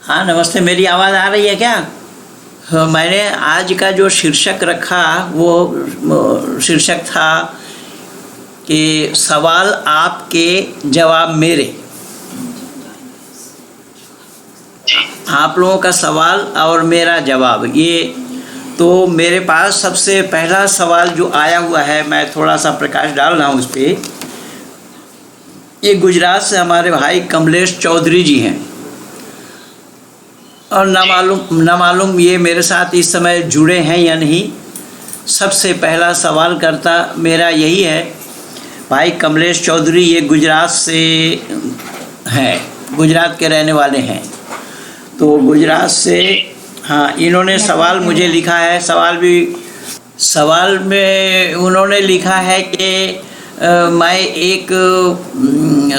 हाँ नमस्ते, मेरी आवाज़ आ रही है क्या? हाँ, मैंने आज का जो शीर्षक रखा वो शीर्षक था कि सवाल आपके जवाब मेरे। आप लोगों का सवाल और मेरा जवाब, ये तो मेरे पास सबसे पहला सवाल जो आया हुआ है, मैं थोड़ा सा प्रकाश डाल रहा हूँ उस पर। ये गुजरात से हमारे भाई कमलेश चौधरी जी हैं और ना मालूम ये मेरे साथ इस समय जुड़े हैं या नहीं। सबसे पहला सवाल करता मेरा यही है, भाई कमलेश चौधरी ये गुजरात से हैं, गुजरात के रहने वाले हैं। तो गुजरात से हाँ, इन्होंने सवाल मुझे लिखा है। सवाल में उन्होंने लिखा है कि मैं एक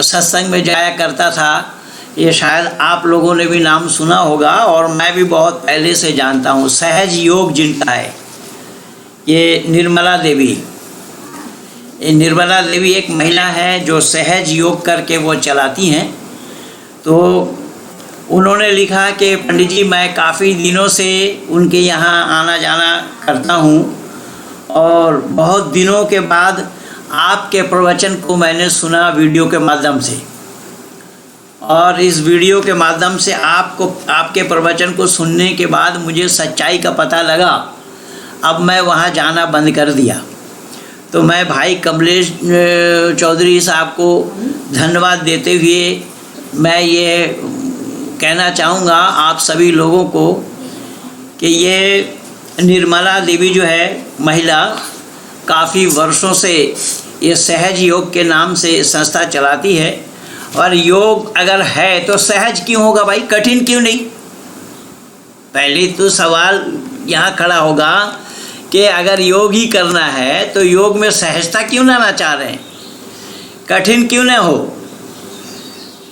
सत्संग में जाया करता था, ये शायद आप लोगों ने भी नाम सुना होगा और मैं भी बहुत पहले से जानता हूँ। सहज योग जिनका है, ये निर्मला देवी। ये निर्मला देवी एक महिला है जो सहज योग करके वो चलाती हैं। तो उन्होंने लिखा कि पंडित जी मैं काफ़ी दिनों से उनके यहाँ आना जाना करता हूँ और बहुत दिनों के बाद आपके प्रवचन को मैंने सुना वीडियो के माध्यम से, और इस वीडियो के माध्यम से आपके प्रवचन को सुनने के बाद मुझे सच्चाई का पता लगा। अब मैं वहाँ जाना बंद कर दिया। तो मैं भाई कमलेश चौधरी साहब को धन्यवाद देते हुए मैं ये कहना चाहूँगा आप सभी लोगों को कि ये निर्मला देवी जो है महिला, काफ़ी वर्षों से ये सहज योग के नाम से संस्था चलाती है। और योग अगर है तो सहज क्यों होगा भाई, कठिन क्यों नहीं? पहले तो सवाल यहाँ खड़ा होगा कि अगर योग ही करना है तो योग में सहजता क्यों लाना चाह रहे हैं, कठिन क्यों ना हो?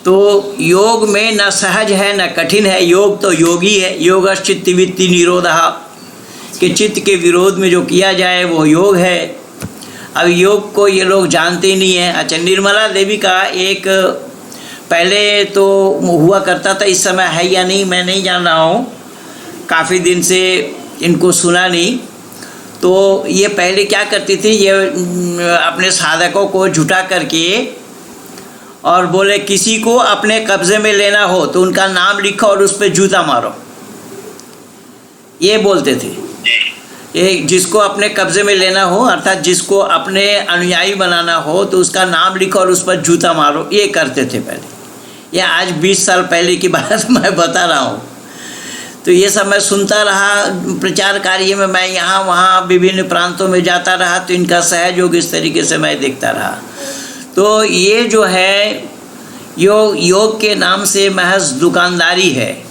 तो योग में न सहज है न कठिन है, योग तो योगी है। योगश्चित्त वृत्ति निरोधः, कि चित्त के विरोध में जो किया जाए वो योग है। अब योग को ये लोग जानते ही नहीं हैं। अच्छा, निर्मला देवी का एक पहले तो हुआ करता था, इस समय है या नहीं मैं नहीं जान रहा हूँ, काफ़ी दिन से इनको सुना नहीं। तो ये पहले क्या करती थी, ये अपने साधकों को जुटा करके और बोले किसी को अपने कब्ज़े में लेना हो तो उनका नाम लिखो और उस पर जूता मारो, ये बोलते थे। ये जिसको अपने कब्ज़े में लेना हो, अर्थात जिसको अपने अनुयायी बनाना हो तो उसका नाम लिखो और उस पर जूता मारो, ये करते थे पहले। ये आज 20 साल पहले की बात मैं बता रहा हूँ। तो ये सब मैं सुनता रहा, प्रचार कार्य में मैं यहाँ वहाँ विभिन्न प्रांतों में जाता रहा, तो इनका सहयोग इस तरीके से मैं देखता रहा। तो ये जो है योग के नाम से महज दुकानदारी है,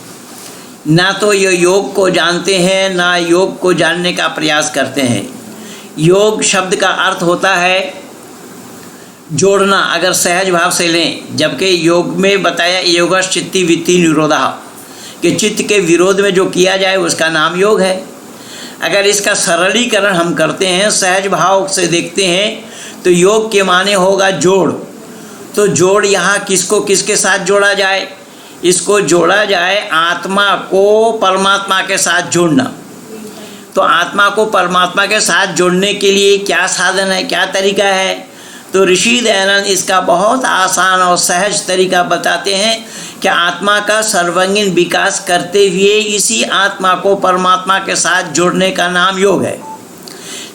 ना तो ये योग को जानते हैं ना योग को जानने का प्रयास करते हैं। योग शब्द का अर्थ होता है जोड़ना, अगर सहज भाव से लें, जबकि योग में बताया योगश्चित्त वृत्ति निरोधः, कि चित्त के विरोध में जो किया जाए उसका नाम योग है। अगर इसका सरलीकरण हम करते हैं, सहज भाव से देखते हैं, तो योग के माने होगा जोड़। तो जोड़ यहाँ किसको किसके साथ जोड़ा जाए? इसको जोड़ा जाए आत्मा को परमात्मा के साथ जोड़ना। तो आत्मा को परमात्मा के साथ जोड़ने के लिए क्या साधन है, क्या तरीका है? तो ऋषि दयानंद इसका बहुत आसान और सहज तरीका बताते हैं कि आत्मा का सर्वांगीण विकास करते हुए इसी आत्मा को परमात्मा के साथ जोड़ने का नाम योग है।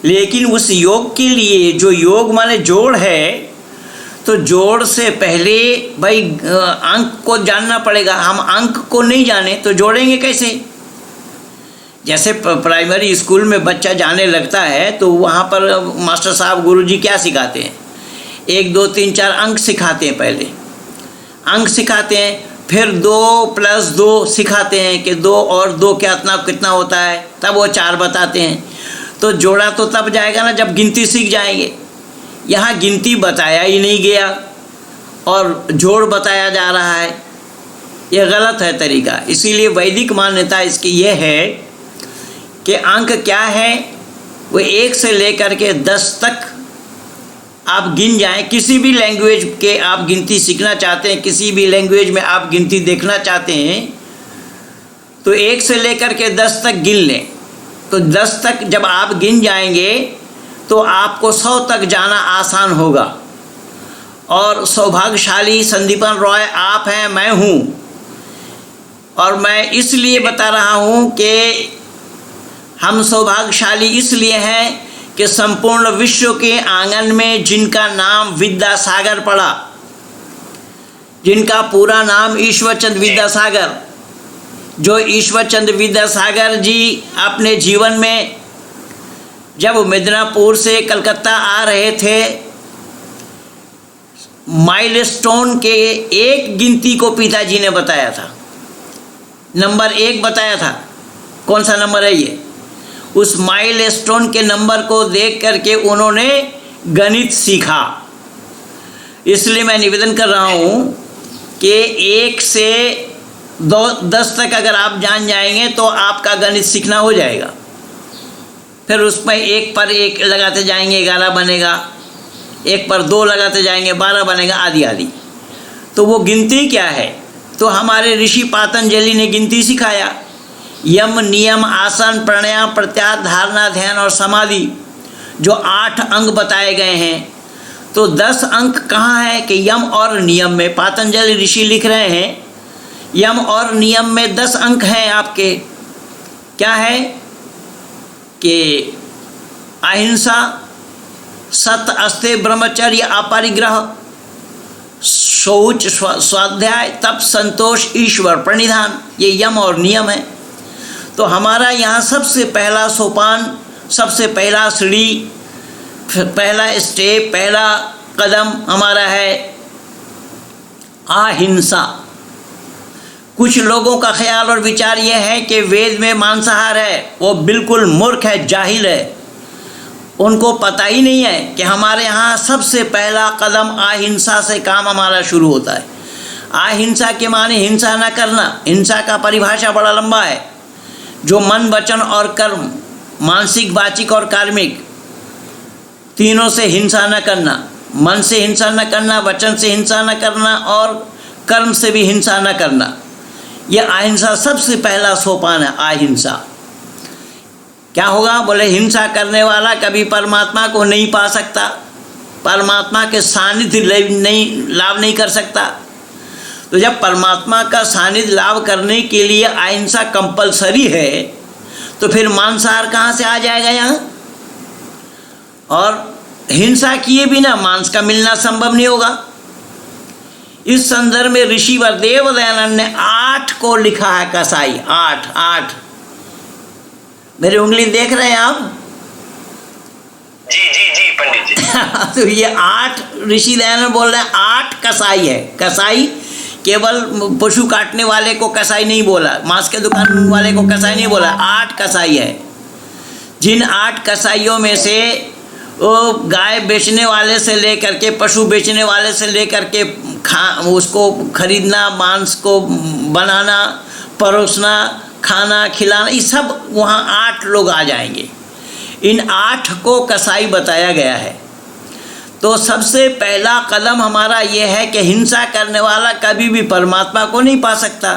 लेकिन उस योग के लिए, जो योग माने जोड़ है, तो जोड़ से पहले भाई अंक को जानना पड़ेगा। हम अंक को नहीं जाने तो जोड़ेंगे कैसे? जैसे प्राइमरी स्कूल में बच्चा जाने लगता है तो वहाँ पर मास्टर साहब गुरुजी क्या सिखाते हैं? 1 2 3 4 अंक सिखाते हैं। पहले अंक सिखाते हैं, फिर 2 + 2 सिखाते हैं कि 2 और 2 कितना होता है, तब वो 4 बताते हैं। तो जोड़ा तो तब जाएगा ना जब गिनती सीख जाएंगे। यहाँ गिनती बताया ही नहीं गया और जोड़ बताया जा रहा है, यह गलत है तरीका। इसीलिए वैदिक मान्यता इसकी यह है कि अंक क्या है, वो 1 से लेकर के 10 तक आप गिन जाएं। किसी भी लैंग्वेज के आप गिनती सीखना चाहते हैं, किसी भी लैंग्वेज में आप गिनती देखना चाहते हैं, तो 1 से लेकर के 10 तक गिन लें। तो 10 तक जब आप गिन जाएंगे तो आपको 100 तक जाना आसान होगा। और सौभाग्यशाली संदीपन रॉय आप हैं, मैं हूँ। और मैं इसलिए बता रहा हूँ कि हम सौभाग्यशाली इसलिए हैं कि संपूर्ण विश्व के आंगन में जिनका नाम विद्यासागर पड़ा, जिनका पूरा नाम ईश्वरचंद्र विद्यासागर, जो ईश्वरचंद्र विद्यासागर जी अपने जीवन में जब मिदनापुर से कलकत्ता आ रहे थे, माइलस्टोन के एक गिनती को पिताजी ने बताया था, नंबर 1 बताया था। कौन सा नंबर है ये? उस माइलस्टोन के नंबर को देख करके उन्होंने गणित सीखा। इसलिए मैं निवेदन कर रहा हूँ कि 1 से 10 तक अगर आप जान जाएंगे तो आपका गणित सीखना हो जाएगा। फिर उसमें 1 पर 1 लगाते जाएंगे 11 बनेगा, 1 पर 2 लगाते जाएंगे 12 बनेगा, आदि आदि। तो वो गिनती क्या है? तो हमारे ऋषि पातंजलि ने गिनती सिखाया। यम, नियम, आसन, प्राणायाम, प्रत्याहार, धारणा, ध्यान और समाधि, जो 8 अंग बताए गए हैं। तो 10 अंक कहाँ है कि यम और नियम में। पातंजलि ऋषि लिख रहे हैं यम और नियम में 10 अंक हैं आपके। क्या है कि अहिंसा, सत्य, अस्तेय, ब्रह्मचर्य, अपरिग्रह, शौच, स्वाध्याय, तप, संतोष, ईश्वर प्रणिधान, ये यम और नियम है। तो हमारा यहाँ सबसे पहला सोपान, सबसे पहला सीढ़ी, पहला स्टेप, पहला कदम हमारा है अहिंसा। कुछ लोगों का ख्याल और विचार यह है कि वेद में मांसाहार है, वो बिल्कुल मूर्ख है, जाहिल है। उनको पता ही नहीं है कि हमारे यहाँ सबसे पहला कदम अहिंसा से काम हमारा शुरू होता है। अहिंसा के माने हिंसा न करना। हिंसा का परिभाषा बड़ा लंबा है, जो मन, वचन और कर्म, मानसिक, वाचिक और कार्मिक, तीनों से हिंसा न करना। मन से हिंसा न करना, वचन से हिंसा न करना और कर्म से भी हिंसा न करना। यह अहिंसा सबसे पहला सोपान है। अहिंसा क्या होगा? बोले हिंसा करने वाला कभी परमात्मा को नहीं पा सकता, परमात्मा के सानिध्य लाभ नहीं कर सकता। तो जब परमात्मा का सानिध्य लाभ करने के लिए अहिंसा कंपलसरी है, तो फिर मांसाहार कहाँ से आ जाएगा यहाँ? और हिंसा किए बिना मांस का मिलना संभव नहीं होगा। इस संदर्भ में ऋषि वरदेव दयानंद ने 8 को लिखा है, कसाई 8। मेरी उंगली देख रहे हैं आप? जी पंडित जी। तो ये 8 ऋषि दयानंद बोल रहे हैं 8 कसाई है। कसाई केवल पशु काटने वाले को कसाई नहीं बोला, मांस के दुकान वाले को कसाई नहीं बोला, 8 कसाई है। जिन 8 कसाईयों में से वो गाय बेचने वाले से लेकर के, पशु बेचने वाले से लेकर के उसको खरीदना, मांस को बनाना, परोसना, खाना खिलाना, ये सब वहाँ 8 लोग आ जाएंगे। इन 8 को कसाई बताया गया है। तो सबसे पहला कदम हमारा ये है कि हिंसा करने वाला कभी भी परमात्मा को नहीं पा सकता,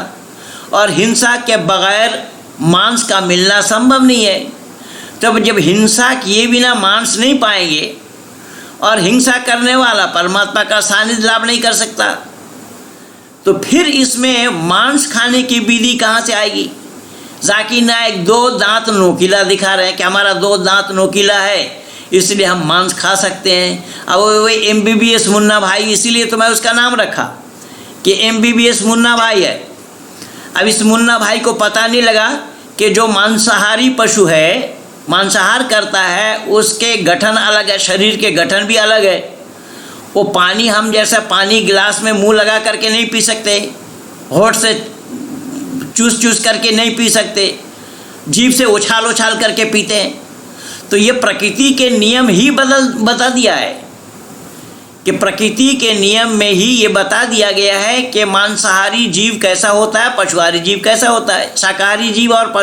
और हिंसा के बगैर मांस का मिलना संभव नहीं है। तब जब हिंसा किए बिना मांस नहीं पाएंगे और हिंसा करने वाला परमात्मा का सानिध्य लाभ नहीं कर सकता, तो फिर इसमें मांस खाने की विधि कहाँ से आएगी? जाकिर नायक 2 दांत नोकीला दिखा रहे हैं कि हमारा 2 दांत नोकीला है इसलिए हम मांस खा सकते हैं। अब वही MBBS मुन्ना भाई, इसीलिए तो मैं उसका नाम रखा कि MBBS मुन्ना भाई है। अब इस मुन्ना भाई को पता नहीं लगा कि जो मांसाहारी पशु है, मांसाहार करता है, उसके गठन अलग है, शरीर के गठन भी अलग है। वो पानी हम जैसा पानी गिलास में मुंह लगा करके नहीं पी सकते, होठ से चूस करके नहीं पी सकते, जीभ से उछाल करके पीते हैं। तो ये प्रकृति के नियम ही बता दिया है कि प्रकृति के नियम में ही ये बता दिया गया है कि मांसाहारी जीव कैसा होता है, पशुहारी जीव कैसा होता है, शाकाहारी जीव और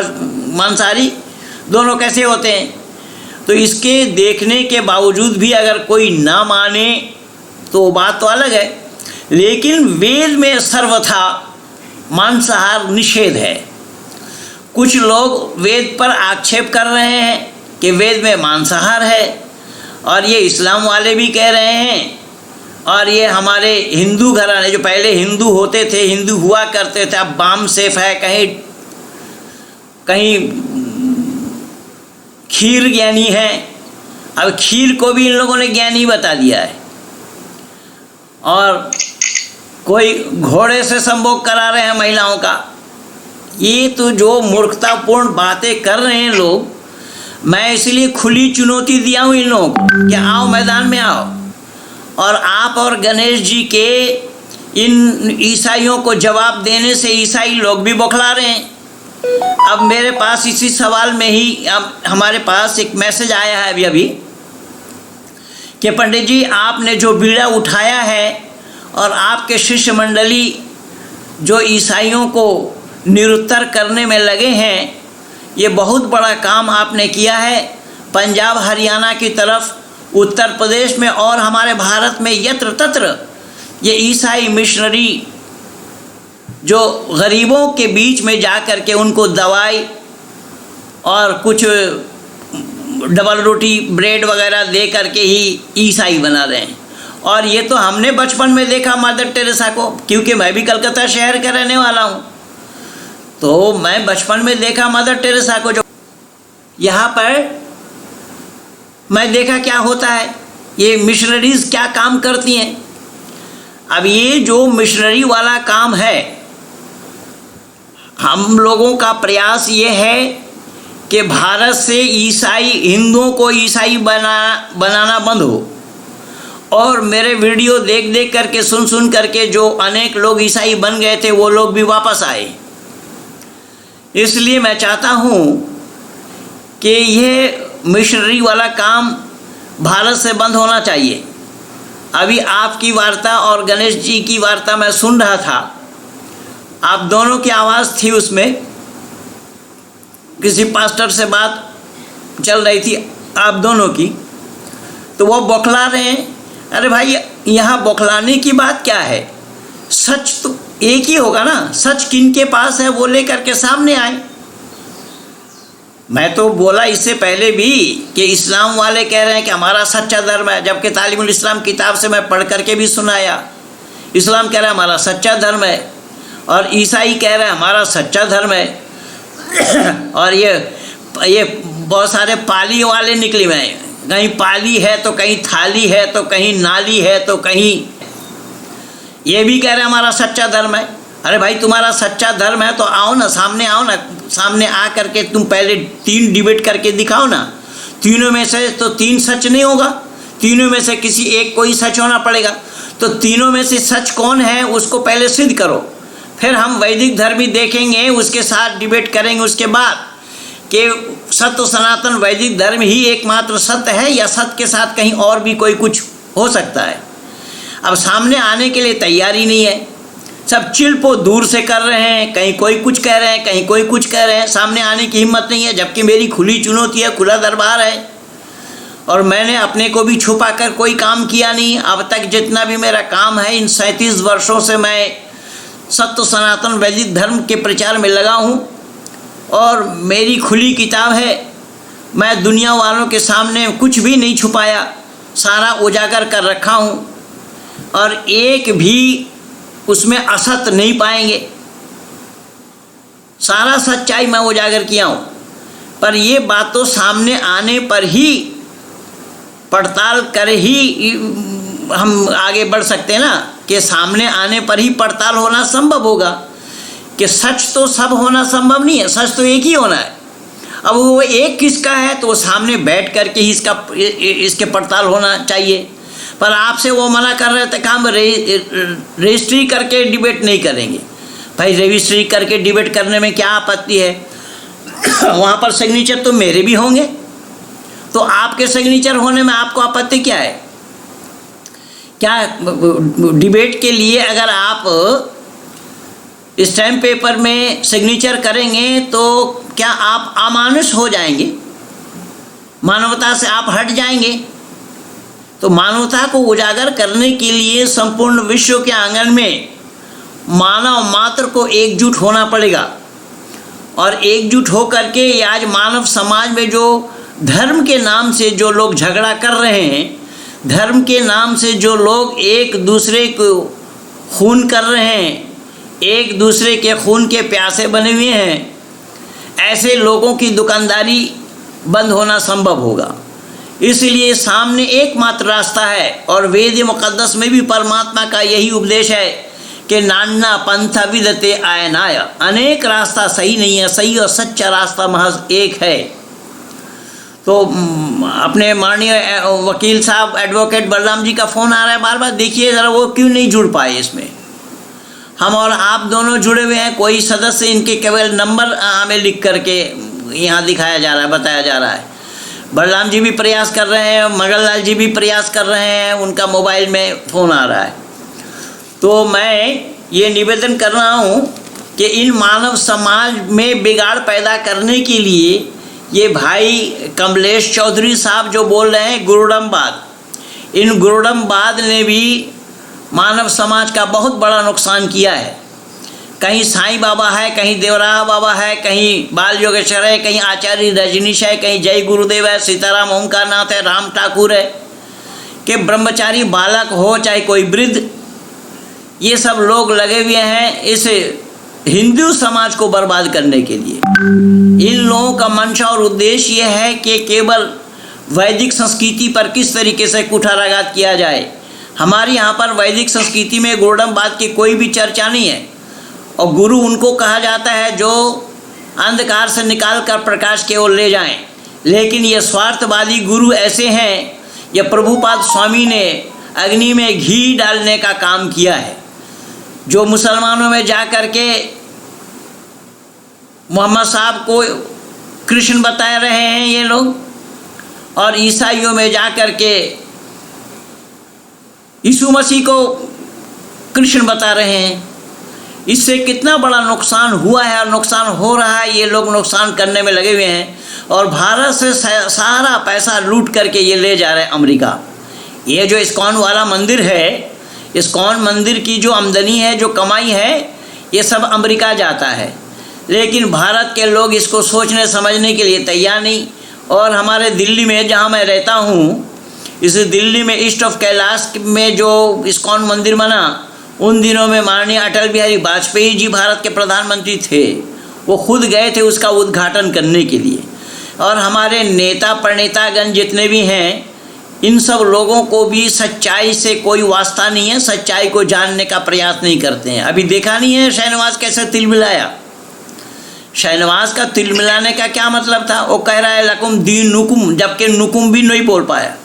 मांसाहारी दोनों कैसे होते हैं। तो इसके देखने के बावजूद भी अगर कोई ना माने तो बात तो अलग है, लेकिन वेद में सर्वथा मांसाहार निषेध है। कुछ लोग वेद पर आक्षेप कर रहे हैं कि वेद में मांसाहार है, और ये इस्लाम वाले भी कह रहे हैं, और ये हमारे हिंदू घराने जो पहले हिंदू होते थे, हिंदू हुआ करते थे, अब बाम सेफ है, कहीं कहीं खीर ज्ञानी है, अब खीर को भी इन लोगों ने ज्ञानी बता दिया है, और कोई घोड़े से संभोग करा रहे हैं महिलाओं का। ये तो जो मूर्खतापूर्ण बातें कर रहे हैं लोग, मैं इसलिए खुली चुनौती दिया हूँ इन लोगों को कि आओ मैदान में आओ, और आप और गणेश जी के इन ईसाइयों को जवाब देने से ईसाई लोग भी बौखला रहे हैं। अब मेरे पास इसी सवाल में ही हमारे पास एक मैसेज आया है अभी कि पंडित जी आपने जो बीड़ा उठाया है और आपके शिष्य मंडली जो ईसाइयों को निरुत्तर करने में लगे हैं, ये बहुत बड़ा काम आपने किया है। पंजाब हरियाणा की तरफ, उत्तर प्रदेश में और हमारे भारत में यत्र तत्र ये ईसाई मिशनरी जो गरीबों के बीच में जा कर के उनको दवाई और कुछ डबल रोटी ब्रेड वगैरह दे करके ही ईसाई बना रहे हैं। और ये तो हमने बचपन में देखा मदर टेरेसा को, क्योंकि मैं भी कलकत्ता शहर का रहने वाला हूँ, तो मैं बचपन में देखा मदर टेरेसा को। जो यहाँ पर मैं देखा क्या होता है, ये मिशनरीज क्या काम करती हैं। अब ये जो मिशनरी वाला काम है, हम लोगों का प्रयास ये है कि भारत से ईसाई हिंदुओं को ईसाई बनाना बंद हो, और मेरे वीडियो देख देख करके सुन करके जो अनेक लोग ईसाई बन गए थे वो लोग भी वापस आए। इसलिए मैं चाहता हूँ कि ये मिशनरी वाला काम भारत से बंद होना चाहिए। अभी आपकी वार्ता और गणेश जी की वार्ता मैं सुन रहा था, आप दोनों की आवाज़ थी उसमें, किसी पास्टर से बात चल रही थी आप दोनों की, तो वो बौखला रहे हैं। अरे भाई, यहाँ बौखलाने की बात क्या है, सच तो एक ही होगा ना, सच किन के पास है वो लेकर के सामने आए। मैं तो बोला इससे पहले भी कि इस्लाम वाले कह रहे हैं कि हमारा सच्चा धर्म है, जबकि तालीमुल इस्लाम किताब से मैं पढ़ करके भी सुनाया, इस्लाम कह रहा है हमारा सच्चा धर्म है, और ईसाई कह रहे हैं हमारा सच्चा धर्म है। और ये बहुत सारे पाली वाले निकले हुए हैं, कहीं पाली है तो कहीं थाली है तो कहीं नाली है तो कहीं ये भी कह रहे हैं हमारा सच्चा धर्म है। अरे भाई, तुम्हारा सच्चा धर्म है तो आओ ना, सामने आओ ना, सामने आ करके तुम पहले 3 डिबेट करके दिखाओ ना। तीनों में से तो 3 सच नहीं होगा, तीनों में से किसी एक को ही सच होना पड़ेगा। तो तीनों में से सच कौन है उसको पहले सिद्ध करो, फिर हम वैदिक धर्म भी देखेंगे, उसके साथ डिबेट करेंगे उसके बाद कि सत्य सनातन वैदिक धर्म ही एकमात्र सत्य है या सत्य के साथ कहीं और भी कोई कुछ हो सकता है। अब सामने आने के लिए तैयारी नहीं है, सब चिल्पो दूर से कर रहे हैं, कहीं कोई कुछ कह रहे हैं, कहीं कोई कुछ कह रहे हैं, सामने आने की हिम्मत नहीं है। जबकि मेरी खुली चुनौती है, खुला दरबार है, और मैंने अपने को भी छुपा कर कोई काम किया नहीं। अब तक जितना भी मेरा काम है, इन 37 वर्षों से मैं सत्य सनातन वैदिक धर्म के प्रचार में लगा हूँ, और मेरी खुली किताब है। मैं दुनिया वालों के सामने कुछ भी नहीं छुपाया, सारा उजागर कर रखा हूँ, और एक भी उसमें असत नहीं पाएंगे, सारा सच्चाई मैं उजागर किया हूँ। पर ये बात तो सामने आने पर ही पड़ताल कर ही हम आगे बढ़ सकते हैं ना, कि सामने आने पर ही पड़ताल होना संभव होगा, कि सच तो सब होना संभव नहीं है, सच तो एक ही होना है। अब वो एक किसका है तो सामने बैठ करके ही इसके पड़ताल होना चाहिए। पर आपसे वो मना कर रहे थे कि हम रजिस्ट्री करके डिबेट नहीं करेंगे। भाई, रजिस्ट्री करके डिबेट करने में क्या आपत्ति है? वहाँ पर सिग्नेचर तो मेरे भी होंगे, तो आपके सिग्नेचर होने में आपको आपत्ति क्या है? क्या डिबेट के लिए अगर आप स्टैम्प पेपर में सिग्नेचर करेंगे तो क्या आप अमानुष हो जाएंगे? मानवता से आप हट जाएंगे? तो मानवता को उजागर करने के लिए संपूर्ण विश्व के आंगन में मानव मात्र को एकजुट होना पड़ेगा, और एकजुट हो करके ये आज मानव समाज में जो धर्म के नाम से जो लोग झगड़ा कर रहे हैं, धर्म के नाम से जो लोग एक दूसरे को खून कर रहे हैं, एक दूसरे के खून के प्यासे बने हुए हैं, ऐसे लोगों की दुकानदारी बंद होना संभव होगा। इसलिए सामने एकमात्र रास्ता है, और वेद मुक़द्दस में भी परमात्मा का यही उपदेश है कि नाना पंथा विदते आयनाय, अनेक रास्ता सही नहीं है, सही और सच्चा रास्ता महज एक है। तो अपने माननीय वकील साहब एडवोकेट बलराम जी का फ़ोन आ रहा है बार बार, देखिए ज़रा वो क्यों नहीं जुड़ पाए इसमें। हम और आप दोनों जुड़े हुए हैं, कोई सदस्य इनके केवल नंबर हमें लिख करके यहाँ दिखाया जा रहा है, बताया जा रहा है। बलराम जी भी प्रयास कर रहे हैं, मगन लाल जी भी प्रयास कर रहे हैं, उनका मोबाइल में फ़ोन आ रहा है। तो मैं ये निवेदन कर रहा हूँ कि इन मानव समाज में बिगाड़ पैदा करने के लिए ये भाई कमलेश चौधरी साहब जो बोल रहे हैं गुरुडमवाद, इन गुरुडमवाद ने भी मानव समाज का बहुत बड़ा नुकसान किया है। कहीं साईं बाबा है, कहीं देवराहा बाबा है, कहीं बाल योगेश्वर है, कहीं आचार्य रजनीश है, कहीं जय गुरुदेव है, सीताराम ओमकारनाथ है, राम ठाकुर है, कि ब्रह्मचारी बालक हो चाहे कोई वृद्ध, ये सब लोग लगे हुए हैं इस हिंदू समाज को बर्बाद करने के लिए। इन लोगों का मंशा और उद्देश्य ये है कि केवल वैदिक संस्कृति पर किस तरीके से कुठाराघात किया जाए। हमारे यहाँ पर वैदिक संस्कृति में गुरुडमवाद की कोई भी चर्चा नहीं है, और गुरु उनको कहा जाता है जो अंधकार से निकाल कर प्रकाश की ओर ले जाएं। लेकिन ये स्वार्थवादी गुरु ऐसे हैं, ये प्रभुपाद स्वामी ने अग्नि में घी डालने का काम किया है। जो मुसलमानों में जा कर के मोहम्मद साहब को कृष्ण बता रहे हैं ये लोग, और ईसाइयों में जा कर के यीशु मसीह को कृष्ण बता रहे हैं। इससे कितना बड़ा नुकसान हुआ है और नुकसान हो रहा है, ये लोग नुकसान करने में लगे हुए हैं, और भारत से सारा पैसा लूट करके ये ले जा रहे हैं अमेरिका। ये जो इस्कॉन वाला मंदिर है, इस्कॉन मंदिर की जो आमदनी है, जो कमाई है, ये सब अमेरिका जाता है। लेकिन भारत के लोग इसको सोचने समझने के लिए तैयार नहीं। और हमारे दिल्ली में जहाँ मैं रहता हूँ, इस दिल्ली में ईस्ट ऑफ कैलाश में जो इस्कॉन मंदिर बना, उन दिनों में माननीय अटल बिहारी वाजपेयी जी भारत के प्रधानमंत्री थे, वो खुद गए थे उसका उद्घाटन करने के लिए। और हमारे नेता प्रणेतागण जितने भी हैं, इन सब लोगों को भी सच्चाई से कोई वास्ता नहीं है, सच्चाई को जानने का प्रयास नहीं करते हैं। अभी देखा नहीं है शाहनवाज कैसे तिल मिलाया। शाहनवाज का तिल मिलाने का क्या मतलब था? वो कह रहा है लकुम दीन नुकुम, जबकि नुकुम भी नहीं बोल पाया।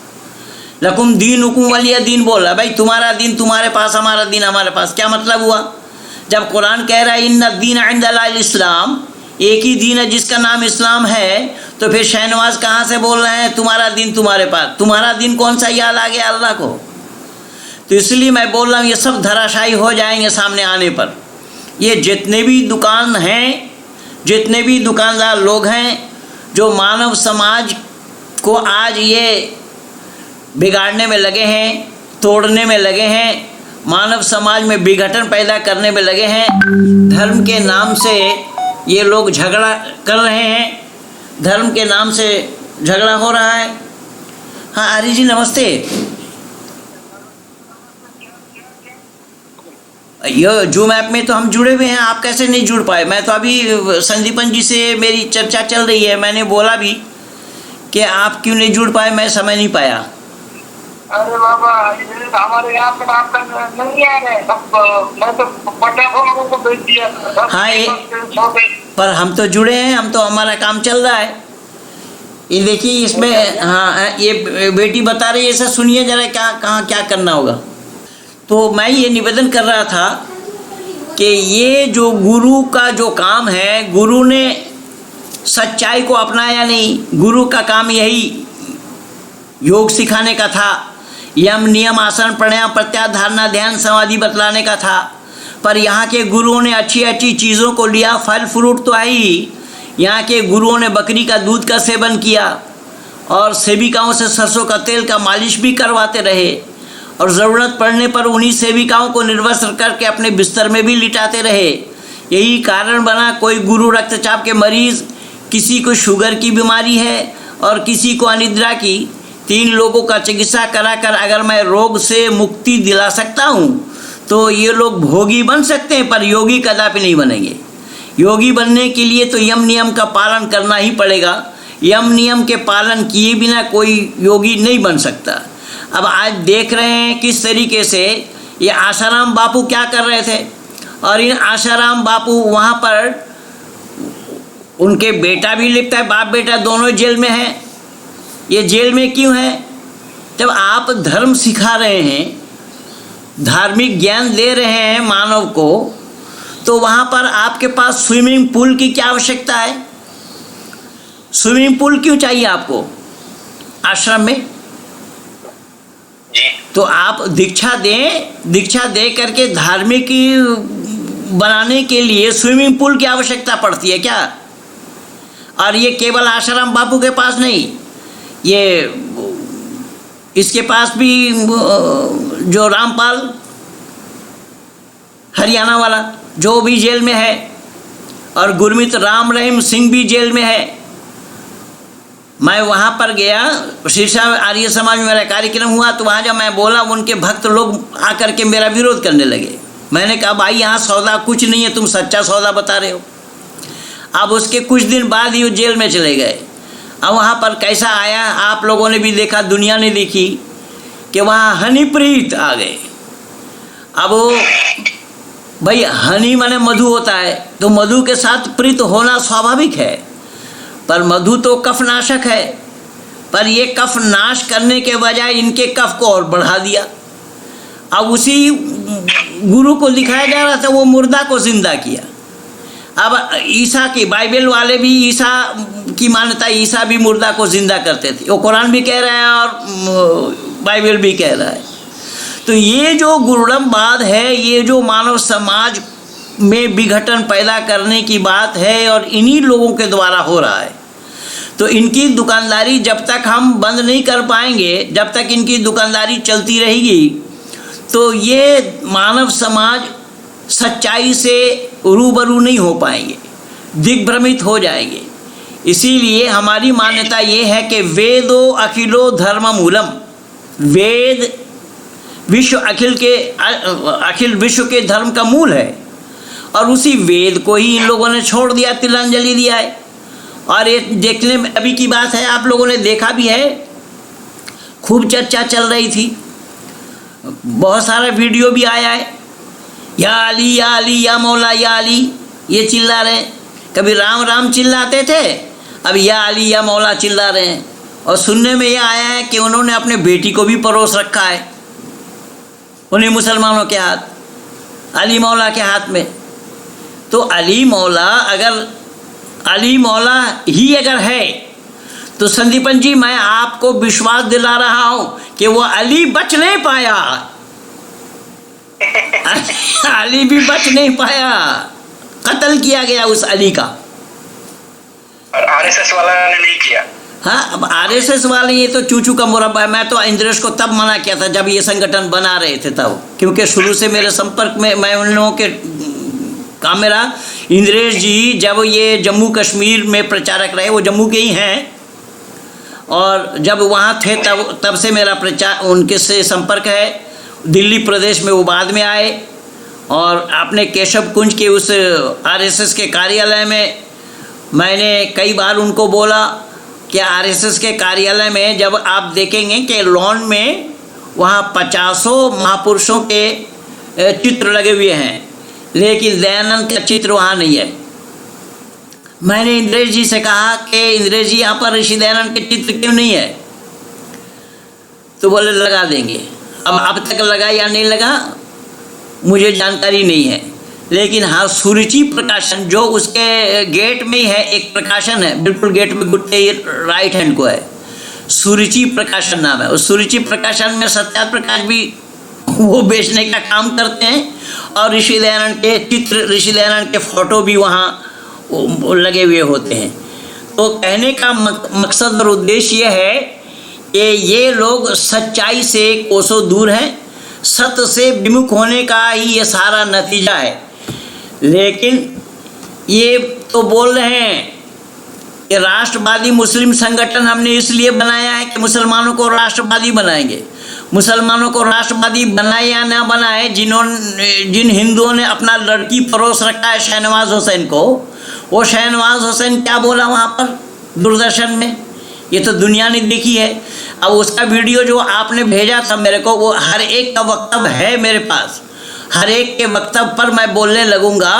लकुम दीन नुकुम वाली दीन बोला, भाई तुम्हारा दिन तुम्हारे पास, हमारा दिन हमारे पास। क्या मतलब हुआ? जब कुरान कह रहा है इन्ना दीन इंदल्लाहिल इस्लाम, एक ही दीन है जिसका नाम इस्लाम है, तो फिर शाहनवाज कहाँ से बोल रहे हैं तुम्हारा दिन तुम्हारे पास? तुम्हारा दिन कौन सा याद आ गया अल्लाह को? तो इसलिए मैं बोल रहा हूँ ये सब धराशायी हो जाएंगे सामने आने पर। ये जितने भी दुकान हैं, जितने भी दुकानदार लोग हैं जो मानव समाज को आज ये बिगाड़ने में लगे हैं, तोड़ने में लगे हैं, मानव समाज में विघटन पैदा करने में लगे हैं, धर्म के नाम से ये लोग झगड़ा कर रहे हैं, धर्म के नाम से झगड़ा हो रहा है। हाँ आर्य जी नमस्ते। ये जूम ऐप में तो हम जुड़े हुए हैं, आप कैसे नहीं जुड़ पाए? मैं तो अभी संदीपन जी से मेरी चर्चा चल रही है, मैंने बोला भी कि आप क्यों नहीं जुड़ पाए, मैं समय नहीं पाया। अरे बाबा हमारे यहाँ पर आपका नहीं आ रहे, मैं तो लोगों को भेज दिया। हाँ ये पर हम तो जुड़े हैं, हम तो हमारा काम चल रहा है। ये देखिए इसमें, हाँ ये बेटी बता रही है, ऐसा सुनिए जरा क्या कहाँ क्या करना होगा। तो मैं ये निवेदन कर रहा था कि ये जो गुरु का जो काम है, गुरु ने सच्चाई को अपनाया नहीं। गुरु का काम यही योग सिखाने का था, यम नियम आसन प्राणायाम प्रत्याहार धारणा ध्यान समाधि बतलाने का था। पर यहाँ के गुरुओं ने अच्छी अच्छी चीज़ों को लिया, फल फ्रूट तो आई, यहाँ के गुरुओं ने बकरी का दूध का सेवन किया और सेविकाओं से सरसों का तेल का मालिश भी करवाते रहे, और ज़रूरत पड़ने पर उन्हीं सेविकाओं को निर्वस्त्र करके अपने बिस्तर में भी लिटाते रहे। यही कारण बना, कोई गुरु रक्तचाप के मरीज़, किसी को शुगर की बीमारी है और किसी को अनिद्रा की, 3 लोगों का चिकित्सा कराकर अगर मैं रोग से मुक्ति दिला सकता हूँ तो ये लोग भोगी बन सकते हैं, पर योगी कदापि नहीं बनेंगे। योगी बनने के लिए तो यम नियम का पालन करना ही पड़ेगा। यम नियम के पालन किए बिना कोई योगी नहीं बन सकता। अब आज देख रहे हैं किस तरीके से ये आसाराम बापू क्या कर रहे थे, और इन आसाराम बापू वहाँ पर उनके बेटा भी लिखता है, बाप बेटा दोनों जेल में हैं। ये जेल में क्यों है? जब आप धर्म सिखा रहे हैं, धार्मिक ज्ञान दे रहे हैं मानव को, तो वहाँ पर आपके पास स्विमिंग पूल की क्या आवश्यकता है? स्विमिंग पूल क्यों चाहिए आपको आश्रम में? तो आप दीक्षा दे करके धार्मिक बनाने के लिए स्विमिंग पूल की आवश्यकता पड़ती है क्या? और ये केवल आसाराम बापू के पास नहीं, ये इसके पास भी जो रामपाल हरियाणा वाला जो भी जेल में है, और गुरमीत राम रहीम सिंह भी जेल में है। मैं वहाँ पर गया, शीर्षा आर्य समाज में मेरा कार्यक्रम हुआ, तो वहाँ जब मैं बोला, उनके भक्त लोग आकर के मेरा विरोध करने लगे। मैंने कहा भाई यहाँ सौदा कुछ नहीं है, तुम सच्चा सौदा बता रहे हो। अब उसके कुछ दिन बाद ही वो जेल में चले गए। अब वहाँ पर कैसा आया आप लोगों ने भी देखा, दुनिया ने देखी कि वहाँ हनीप्रीत आ गए। अब वो भाई हनी माने मधु होता है, तो मधु के साथ प्रीत होना स्वाभाविक है, पर मधु तो कफनाशक है। पर ये कफ नाश करने के बजाय इनके कफ को और बढ़ा दिया। अब उसी गुरु को दिखाया जा रहा था, वो मुर्दा को जिंदा किया। अब ईसा की, बाइबल वाले भी ईसा की मान्यता, ईसा भी मुर्दा को जिंदा करते थे, वो कुरान भी कह रहा है और बाइबल भी कह रहा है। तो ये जो गुरुड़मवाद है, ये जो मानव समाज में विघटन पैदा करने की बात है, और इन्हीं लोगों के द्वारा हो रहा है। तो इनकी दुकानदारी जब तक हम बंद नहीं कर पाएंगे, जब तक इनकी दुकानदारी चलती रहेगी, तो ये मानव समाज सच्चाई से रूबरू नहीं हो पाएंगे, दिग्भ्रमित हो जाएंगे। इसीलिए हमारी मान्यता ये है कि वेदो अखिलो धर्म मूलम, वेद विश्व अखिल विश्व के धर्म का मूल है, और उसी वेद को ही इन लोगों ने छोड़ दिया, तिलांजलि दिया है। और ये देखने में अभी की बात है, आप लोगों ने देखा भी है, खूब चर्चा चल रही थी, बहुत सारा वीडियो भी आया है, या अली या अली या मौला या अली, ये चिल्ला रहे हैं। कभी राम राम चिल्लाते थे, अब या अली या मौला चिल्ला रहे हैं। और सुनने में ये आया है कि उन्होंने अपने बेटी को भी परोस रखा है उन्हीं मुसलमानों के हाथ, अली मौला के हाथ में। तो अली मौला ही अगर है, तो संदीपन जी मैं आपको विश्वास दिला रहा हूं कि वो अली बच नहीं पाया। अली भी बच नहीं पाया, कत्ल किया गया उस अली का। और आरएसएस वाला ने नहीं किया। हाँ, अब आरएसएस वाले ये तो चूचू का मुरब्बा है। मैं तो इंद्रेश को तब मना किया था जब ये संगठन बना रहे थे तब, क्योंकि शुरू से मेरे संपर्क में मैं उन लोगों के काम में रहा। इंद्रेश जी जब ये जम्मू कश्मीर में प्रचारक रहे, वो जम्मू के ही हैं, और जब वहाँ थे तब से मेरा प्रचार उनके से संपर्क है। दिल्ली प्रदेश में वो बाद में आए, और अपने केशव कुंज के उस आरएसएस के कार्यालय में मैंने कई बार उनको बोला कि आरएसएस के कार्यालय में जब आप देखेंगे कि लॉन में वहाँ 50 महापुरुषों के चित्र लगे हुए हैं, लेकिन दयानंद का चित्र वहाँ नहीं है। मैंने इंद्रेश जी से कहा कि इंद्रेश जी यहाँ पर ऋषि दयानंद के चित्र क्यों नहीं है? तो बोले लगा देंगे। अब तक लगा या नहीं लगा मुझे जानकारी नहीं है, लेकिन हाँ सुरुचि प्रकाशन जो उसके गेट में ही है, एक प्रकाशन है बिल्कुल गेट में गुट्टे राइट हैंड को है, सुरुचि प्रकाशन नाम है। उस सुरुचि प्रकाशन में सत्या प्रकाश भी वो बेचने का काम करते हैं, और ऋषि दयानंद के चित्र, ऋषि दयानंद के फोटो भी वहाँ लगे हुए होते हैं। तो कहने का मकसद और उद्देश्य यह है कि ये लोग सच्चाई से कोसों दूर हैं, सत्य से विमुख होने का ही ये सारा नतीजा है। लेकिन ये तो बोल रहे हैं कि राष्ट्रवादी मुस्लिम संगठन हमने इसलिए बनाया है कि मुसलमानों को राष्ट्रवादी बनाएंगे। मुसलमानों को राष्ट्रवादी बनाए या ना बनाए, जिन हिंदुओं ने अपना लड़की परोस रखा है शहनवाज हुसैन को, वो शहनवाज हुसैन क्या बोला वहाँ पर दूरदर्शन में, ये तो दुनिया ने देखी है। अब उसका वीडियो जो आपने भेजा था मेरे को, वो हर एक का वक्तव्य है मेरे पास, हर एक के वक्तव्य पर मैं बोलने लगूंगा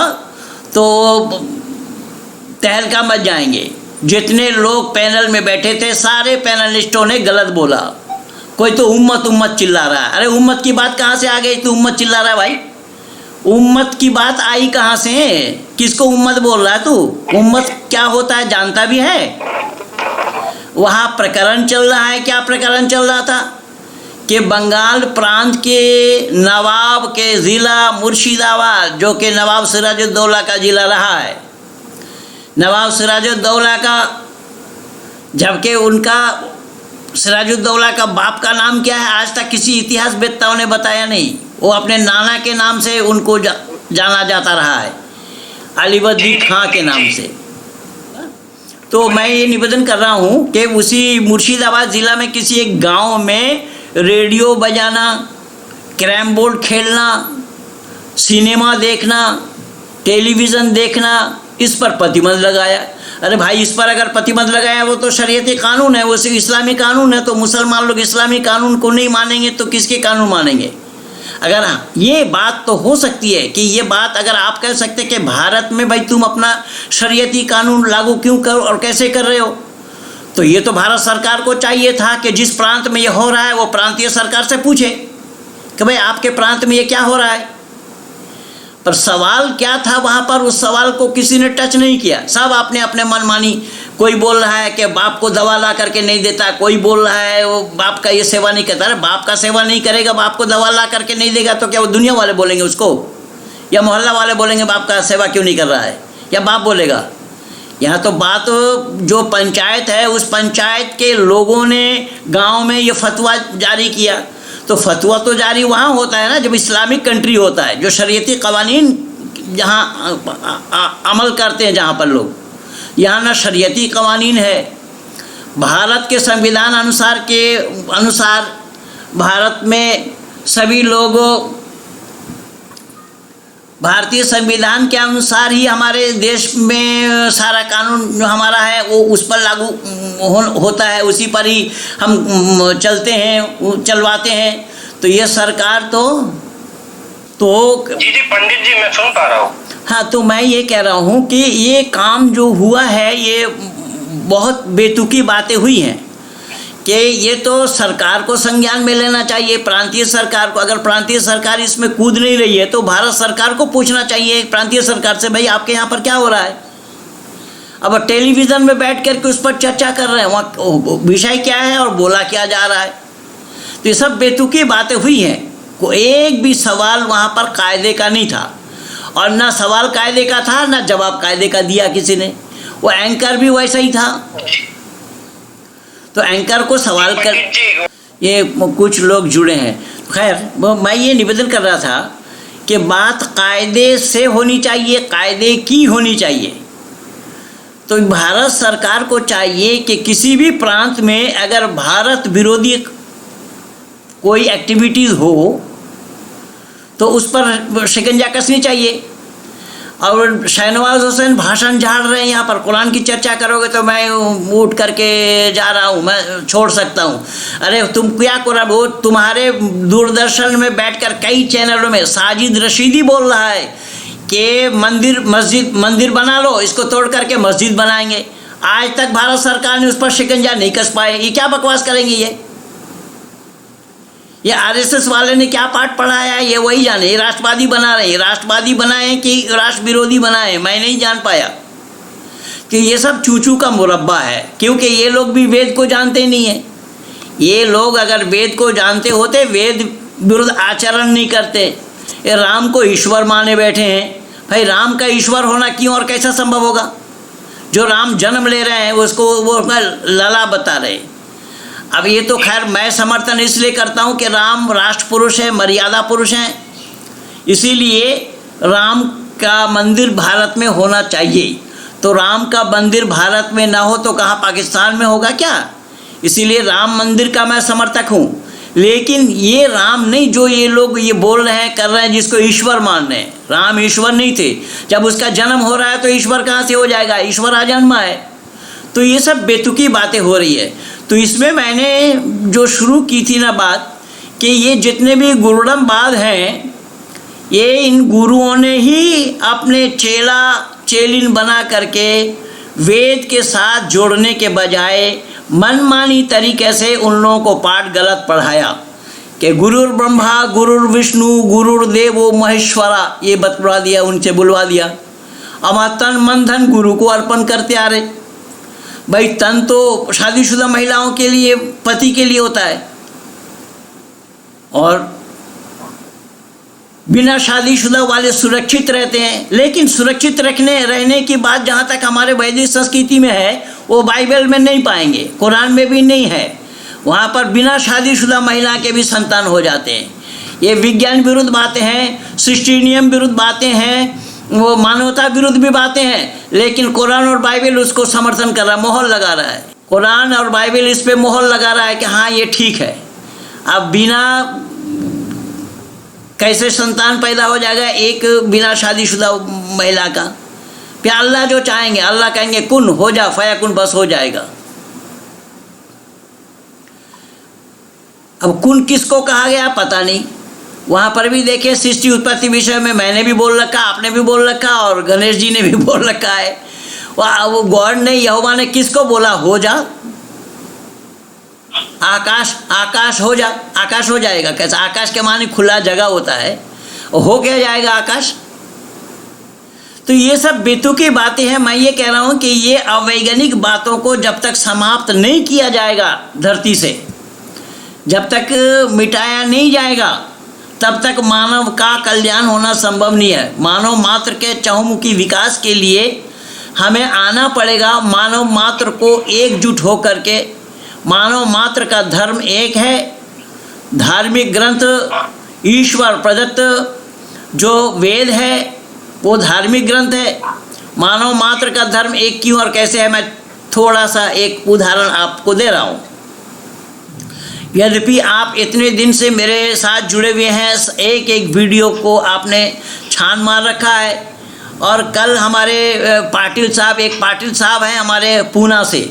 तो तहलका मच जाएंगे। जितने लोग पैनल में बैठे थे सारे पैनलिस्टों ने गलत बोला। कोई तो उम्मत उम्मत चिल्ला रहा है। अरे उम्मत की बात कहाँ से आ गई? तू उम्मत चिल्ला रहा है भाई, उम्मत की बात आई कहाँ से? किसको उम्मत बोल रहा है तू? उम्मत क्या होता है जानता भी है? वहाँ प्रकरण चल रहा है। क्या प्रकरण चल रहा था कि बंगाल प्रांत के नवाब के ज़िला मुर्शिदाबाद, जो कि नवाब सिराजुद्दौला का ज़िला रहा है, नवाब सिराजुद्दौला का, जबकि उनका सिराजुद्दौला का बाप का नाम क्या है आज तक किसी इतिहासवेत्ताओं ने बताया नहीं। वो अपने नाना के नाम से उनको जाना जाता रहा है, अलीवर्दी खां के नाम से। तो मैं ये निवेदन कर रहा हूँ कि उसी मुर्शिदाबाद ज़िला में किसी एक गांव में रेडियो बजाना, कैरम बोर्ड खेलना, सिनेमा देखना, टेलीविज़न देखना, इस पर प्रतिबंध लगाया। अरे भाई, इस पर अगर प्रतिबंध लगाया वो तो शरीयती कानून है, वो सिर्फ इस्लामी कानून है। तो मुसलमान लोग इस्लामी कानून को नहीं मानेंगे तो किसके कानून मानेंगे? अगर ये बात तो हो सकती है कि ये बात अगर आप कह सकते कि भारत में भाई तुम अपना शरीयती कानून लागू क्यों कर और कैसे कर रहे हो, तो ये तो भारत सरकार को चाहिए था कि जिस प्रांत में ये हो रहा है वो प्रांतीय सरकार से पूछे कि भाई आपके प्रांत में ये क्या हो रहा है। पर सवाल क्या था वहाँ पर, उस सवाल को किसी ने टच नहीं किया। सब आपने अपने मनमानी, कोई बोल रहा है कि बाप को दवा ला करके नहीं देता, कोई बोल रहा है वो बाप का ये सेवा नहीं करता। अरे बाप का सेवा नहीं करेगा, बाप को दवा ला करके नहीं देगा तो क्या वो दुनिया वाले बोलेंगे उसको, या मोहल्ला वाले बोलेंगे बाप का सेवा क्यों नहीं कर रहा है, या बाप बोलेगा? यहाँ तो बात जो पंचायत है, उस पंचायत के लोगों ने गाँव में ये फतवा जारी किया। तो फतवा तो जारी वहाँ होता है ना जब इस्लामिक कंट्री होता है, जो शरीयती कवानीन जहाँ अमल करते हैं, जहाँ पर लोग, यहाँ ना शरीयती कवानीन है। भारत के संविधान अनुसार भारत में सभी लोगों, भारतीय संविधान के अनुसार ही हमारे देश में सारा कानून जो हमारा है वो उस पर लागू होता है, उसी पर ही हम चलते हैं, चलवाते हैं। तो ये सरकार तो जी पंडित जी मैं सुन पा रहा हूँ। हाँ, तो मैं ये कह रहा हूँ कि ये काम जो हुआ है ये बहुत बेतुकी बातें हुई हैं कि ये तो सरकार को संज्ञान में लेना चाहिए, प्रांतीय सरकार को। अगर प्रांतीय सरकार इसमें कूद नहीं रही है तो भारत सरकार को पूछना चाहिए प्रांतीय सरकार से, भाई आपके यहाँ पर क्या हो रहा है। अब टेलीविज़न में बैठ करके उस पर चर्चा कर रहे हैं, वहाँ विषय क्या है और बोला क्या जा रहा है। तो ये सब बेतुकी बातें हुई हैं। कोई एक भी सवाल वहाँ पर कायदे का नहीं था, और ना सवाल कायदे का था ना जवाब कायदे का दिया किसी ने। वो एंकर भी वैसा ही था। तो एंकर को सवाल कर, ये कुछ लोग जुड़े हैं। खैर, मैं ये निवेदन कर रहा था कि बात कायदे से होनी चाहिए, कायदे की होनी चाहिए। तो भारत सरकार को चाहिए कि किसी भी प्रांत में अगर भारत विरोधी कोई एक्टिविटीज़ हो तो उस पर शिकंजा कसनी चाहिए। और शहनवाज हुसैन भाषण झाड़ रहे हैं यहाँ पर, कुरान की चर्चा करोगे तो मैं उठ करके जा रहा हूँ, मैं छोड़ सकता हूँ। अरे तुम क्या कुरान, वो तुम्हारे दूरदर्शन में बैठकर कई चैनलों में साजिद रशीदी बोल रहा है कि मंदिर बना लो, इसको तोड़ करके मस्जिद बनाएंगे। आज तक भारत सरकार ने उस पर शिकंजा नहीं कस पाए। ये क्या बकवास करेंगे? ये आरएसएस वाले ने क्या पाठ पढ़ाया है ये वही जाने। ये राष्ट्रवादी बना रहे हैं, राष्ट्रवादी बनाए कि राष्ट्र विरोधी बनाए, मैं नहीं जान पाया कि ये सब चूचू का मुरब्बा है, क्योंकि ये लोग भी वेद को जानते नहीं हैं। ये लोग अगर वेद को जानते होते वेद विरुद्ध आचरण नहीं करते। ये राम को ईश्वर माने बैठे हैं। भाई राम का ईश्वर होना क्यों और कैसा संभव होगा? जो राम जन्म ले रहे हैं उसको वो लला बता रहे। अब ये तो खैर मैं समर्थन इसलिए करता हूँ कि राम राष्ट्र पुरुष है, मर्यादा पुरुष हैं, इसीलिए राम का मंदिर भारत में होना चाहिए। तो राम का मंदिर भारत में ना हो तो कहाँ पाकिस्तान में होगा क्या? इसीलिए राम मंदिर का मैं समर्थक हूँ। लेकिन ये राम नहीं जो ये लोग ये बोल रहे हैं, कर रहे हैं, जिसको ईश्वर मान रहे हैं। राम ईश्वर नहीं थे। जब उसका जन्म हो रहा है तो ईश्वर कहाँ से हो जाएगा? ईश्वर आजन्मा है। तो ये सब बेतुकी बातें हो रही है। तो इसमें मैंने जो शुरू की थी ना बात, कि ये जितने भी गुरुड़मवाद हैं, ये इन गुरुओं ने ही अपने चेला चेलिन बना करके वेद के साथ जोड़ने के बजाय मनमानी तरीके से उन लोगों को पाठ गलत पढ़ाया कि गुरुर ब्रह्मा गुरुर विष्णु गुरुर्देवो महेश्वरा, ये बतला दिया, उनसे बुलवा दिया। अब तन मन धन गुरु को अर्पण करते आ रहे। भाई तन तो शादीशुदा महिलाओं के लिए, पति के लिए होता है, और बिना शादीशुदा वाले सुरक्षित रहते हैं। लेकिन सुरक्षित रहने की बात जहाँ तक हमारे वैदिक संस्कृति में है, वो बाइबल में नहीं पाएंगे, कुरान में भी नहीं है। वहाँ पर बिना शादीशुदा महिला के भी संतान हो जाते हैं। ये विज्ञान विरुद्ध बातें हैं, सृष्टि नियम विरुद्ध बातें हैं, वो मानवता विरुद्ध भी बातें हैं। लेकिन कुरान और बाइबल उसको समर्थन कर रहा है, मोहर लगा रहा है। कुरान और बाइबल इस पे मोहर लगा रहा है कि हाँ ये ठीक है। अब बिना कैसे संतान पैदा हो जाएगा एक बिना शादीशुदा महिला का? फिर अल्लाह जो चाहेंगे, अल्लाह कहेंगे कुन हो जा, फयाकुन, बस हो जाएगा। अब कुन किसको कहा गया पता नहीं। वहाँ पर भी देखें, सृष्टि उत्पत्ति विषय में मैंने भी बोल रखा, आपने भी बोल रखा, और गणेश जी ने भी बोल रखा है। वो गॉड ने, यहोवा ने किसको बोला हो जा? आकाश हो जा, आकाश हो जाएगा कैसा? आकाश के माने खुला जगह होता है, हो क्या जाएगा आकाश? तो ये सब बेतुकी बातें हैं। मैं ये कह रहा हूँ कि ये अवैज्ञानिक बातों को जब तक समाप्त नहीं किया जाएगा धरती से, जब तक मिटाया नहीं जाएगा, तब तक मानव का कल्याण होना संभव नहीं है। मानव मात्र के चहुमुखी विकास के लिए हमें आना पड़ेगा। मानव मात्र को एकजुट होकर के, मानव मात्र का धर्म एक है। धार्मिक ग्रंथ ईश्वर प्रदत्त जो वेद है वो धार्मिक ग्रंथ है। मानव मात्र का धर्म एक क्यों और कैसे है, मैं थोड़ा सा एक उदाहरण आपको दे रहा हूँ। यद्यपि आप इतने दिन से मेरे साथ जुड़े हुए हैं, एक एक वीडियो को आपने छान मार रखा है। और कल हमारे पाटिल साहब हैं हमारे पूना से,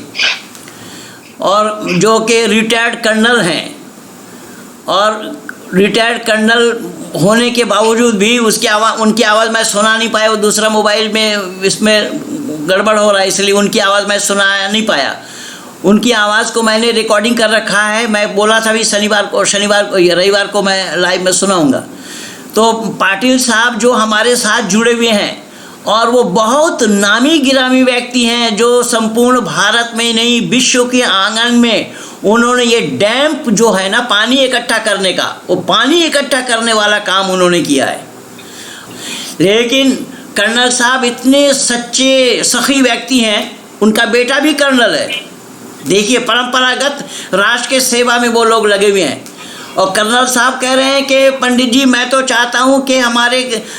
और जो कि रिटायर्ड कर्नल हैं, और रिटायर्ड कर्नल होने के बावजूद भी उनकी आवाज़ मैं सुना नहीं पाया। वो दूसरा मोबाइल में इसमें गड़बड़ हो रहा है, इसलिए उनकी आवाज़ मैं सुना नहीं पाया। उनकी आवाज़ को मैंने रिकॉर्डिंग कर रखा है। मैं बोला था भी रविवार को मैं लाइव में सुनाऊंगा। तो पाटिल साहब जो हमारे साथ जुड़े हुए हैं, और वो बहुत नामी गिरामी व्यक्ति हैं, जो संपूर्ण भारत में नहीं विश्व के आंगन में उन्होंने ये डैम जो है ना, पानी इकट्ठा करने का, वो पानी इकट्ठा करने वाला काम उन्होंने किया है। लेकिन कर्नल साहब इतने सच्चे सखी व्यक्ति हैं, उनका बेटा भी कर्नल है। देखिए, परंपरागत राष्ट्र के सेवा में वो लोग लगे हुए हैं। और कर्नल साहब कह रहे हैं कि पंडित जी मैं तो चाहता हूं कि हमारे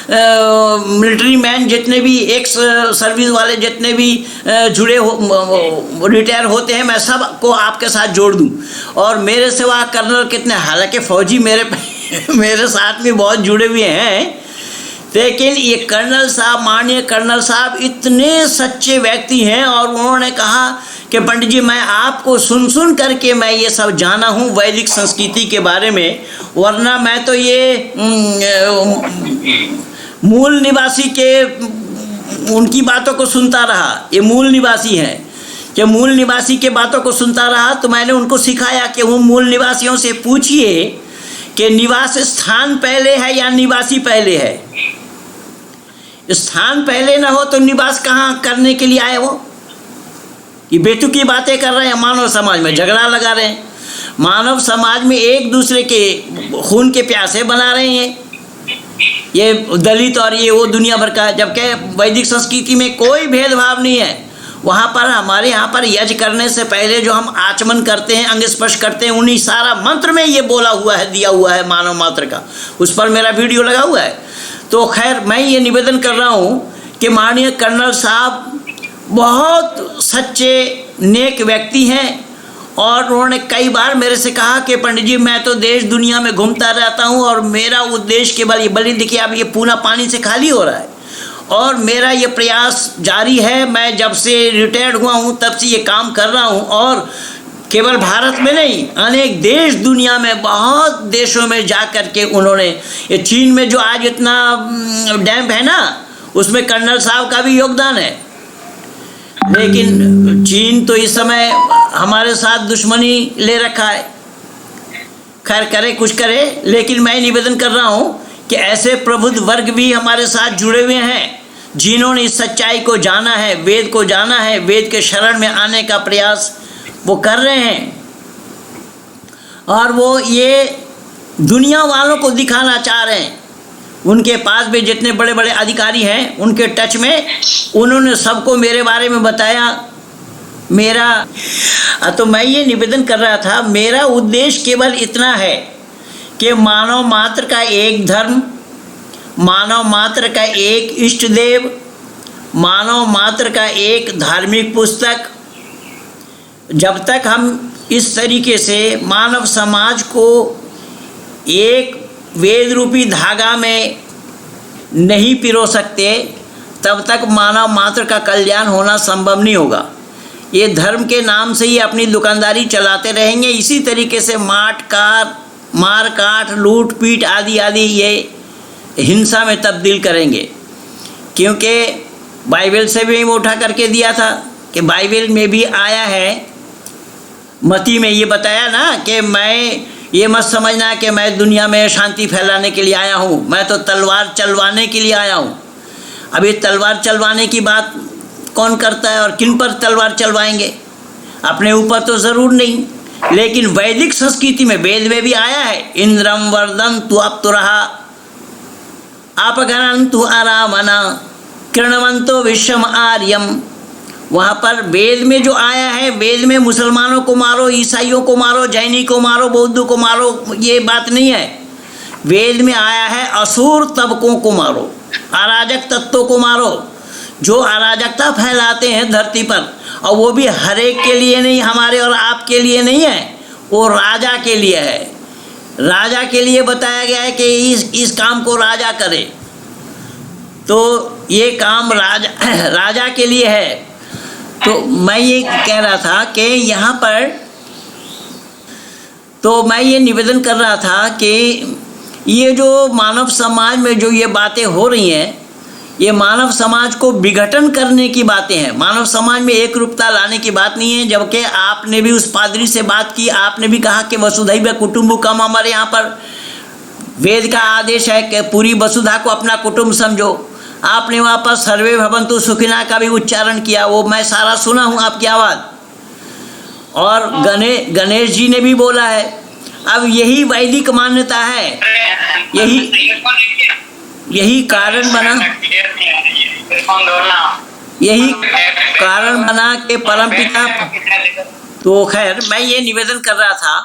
मिलिट्री मैन जितने भी एक्स सर्विस वाले जितने भी जुड़े हो रिटायर होते हैं, मैं सब को आपके साथ जोड़ दूं। और मेरे सिवा कर्नल कितने, हालांकि फौजी मेरे साथ में बहुत जुड़े हुए हैं, लेकिन ये कर्नल साहब, माननीय कर्नल साहब इतने सच्चे व्यक्ति हैं। और उन्होंने कहा कि पंडित जी मैं आपको सुन करके मैं ये सब जाना हूँ वैदिक संस्कृति के बारे में, वरना मैं तो ये मूल निवासी के उनकी बातों को सुनता रहा। ये मूल निवासी हैं, कि मूल निवासी के बातों को सुनता रहा। तो मैंने उनको सिखाया कि वो मूल निवासियों से पूछिए कि निवास स्थान पहले है या निवासी पहले है। स्थान पहले ना हो तो निवास कहाँ करने के लिए आए वो? ये बेतुकी बातें कर रहे हैं, मानव समाज में झगड़ा लगा रहे हैं, मानव समाज में एक दूसरे के खून के प्यासे बना रहे हैं। ये दलित और ये वो दुनिया भर का, जबकि वैदिक संस्कृति में कोई भेदभाव नहीं है। वहाँ पर हमारे यहाँ पर यज्ञ करने से पहले जो हम आचमन करते हैं, अंग स्पर्श करते हैं, उन्हीं सारा मंत्र में ये बोला हुआ है, दिया हुआ है मानव मात्र का। उस पर मेरा वीडियो लगा हुआ है। तो खैर मैं ये निवेदन कर रहा हूँ कि माननीय कर्नल साहब बहुत सच्चे नेक व्यक्ति हैं और उन्होंने कई बार मेरे से कहा कि पंडित जी मैं तो देश दुनिया में घूमता रहता हूँ और मेरा उद्देश्य केवल ये, बल्कि देखिए अब ये पूना पानी से खाली हो रहा है और मेरा ये प्रयास जारी है। मैं जब से रिटायर्ड हुआ हूँ तब से ये काम कर रहा हूँ और केवल भारत में नहीं, अनेक देश दुनिया में बहुत देशों में जा कर के उन्होंने, ये चीन में जो आज इतना डैम है ना, उसमें कर्नल साहब का भी योगदान है। लेकिन चीन तो इस समय हमारे साथ दुश्मनी ले रखा है। खैर करे कुछ करे, लेकिन मैं निवेदन कर रहा हूँ कि ऐसे प्रबुद्ध वर्ग भी हमारे साथ जुड़े हुए हैं जिन्होंने इस सच्चाई को जाना है, वेद को जाना है, वेद के शरण में आने का प्रयास वो कर रहे हैं और वो ये दुनिया वालों को दिखाना चाह रहे हैं। उनके पास भी जितने बड़े बड़े अधिकारी हैं उनके टच में, उन्होंने सबको मेरे बारे में बताया। तो मैं ये निवेदन कर रहा था, मेरा उद्देश्य केवल इतना है कि मानव मात्र का एक धर्म, मानव मात्र का एक इष्ट देव, मानव मात्र का एक धार्मिक पुस्तक, जब तक हम इस तरीके से मानव समाज को एक वेद रूपी धागा में नहीं पिरो सकते तब तक मानव मात्र का कल्याण होना संभव नहीं होगा। ये धर्म के नाम से ही अपनी दुकानदारी चलाते रहेंगे, इसी तरीके से मार काट लूट पीट आदि आदि ये हिंसा में तब्दील करेंगे। क्योंकि बाइबल से भी वो उठा करके दिया था कि बाइबल में भी आया है, मती में ये बताया ना कि मैं ये मत समझना कि मैं दुनिया में शांति फैलाने के लिए आया हूँ, मैं तो तलवार चलवाने के लिए आया हूँ। अब ये तलवार चलवाने की बात कौन करता है और किन पर तलवार चलवाएंगे? अपने ऊपर तो ज़रूर नहीं, लेकिन वैदिक संस्कृति में वेद में भी आया है, इंद्रम वर्दम तु अप्तुरहा अपगरंतु आरामना कृणवंतो विश्वम आर्यम। वहाँ पर वेद में जो आया है, वेद में मुसलमानों को मारो, ईसाइयों को मारो, जैनी को मारो, बौद्धों को मारो, ये बात नहीं है। वेद में आया है असुर तबकों को मारो, अराजक तत्वों को मारो, जो अराजकता फैलाते हैं धरती पर, और वो भी हर एक के लिए नहीं, हमारे और आपके लिए नहीं है, वो राजा के लिए है। राजा के लिए बताया गया है कि इस काम को राजा करे, तो ये काम राजा के लिए है। तो मैं ये कह रहा था कि यहाँ पर, तो मैं ये निवेदन कर रहा था कि ये जो मानव समाज में जो ये बातें हो रही हैं, ये मानव समाज को विघटन करने की बातें हैं, मानव समाज में एक रूपता लाने की बात नहीं है। जबकि आपने भी उस पादरी से बात की, आपने भी कहा कि वसुधैव कुटुम्बकम, हमारे यहाँ पर वेद का आदेश है कि पूरी वसुधा को अपना कुटुंब समझो। आपने वहाँ पर सर्वे भवन्तु सुखिना का भी उच्चारण किया, वो मैं सारा सुना हूँ आपकी आवाज़। और गणेश जी ने भी बोला है। अब यही वैदिक मान्यता है, यही कारण बना के परमपिता। तो खैर मैं ये निवेदन कर रहा था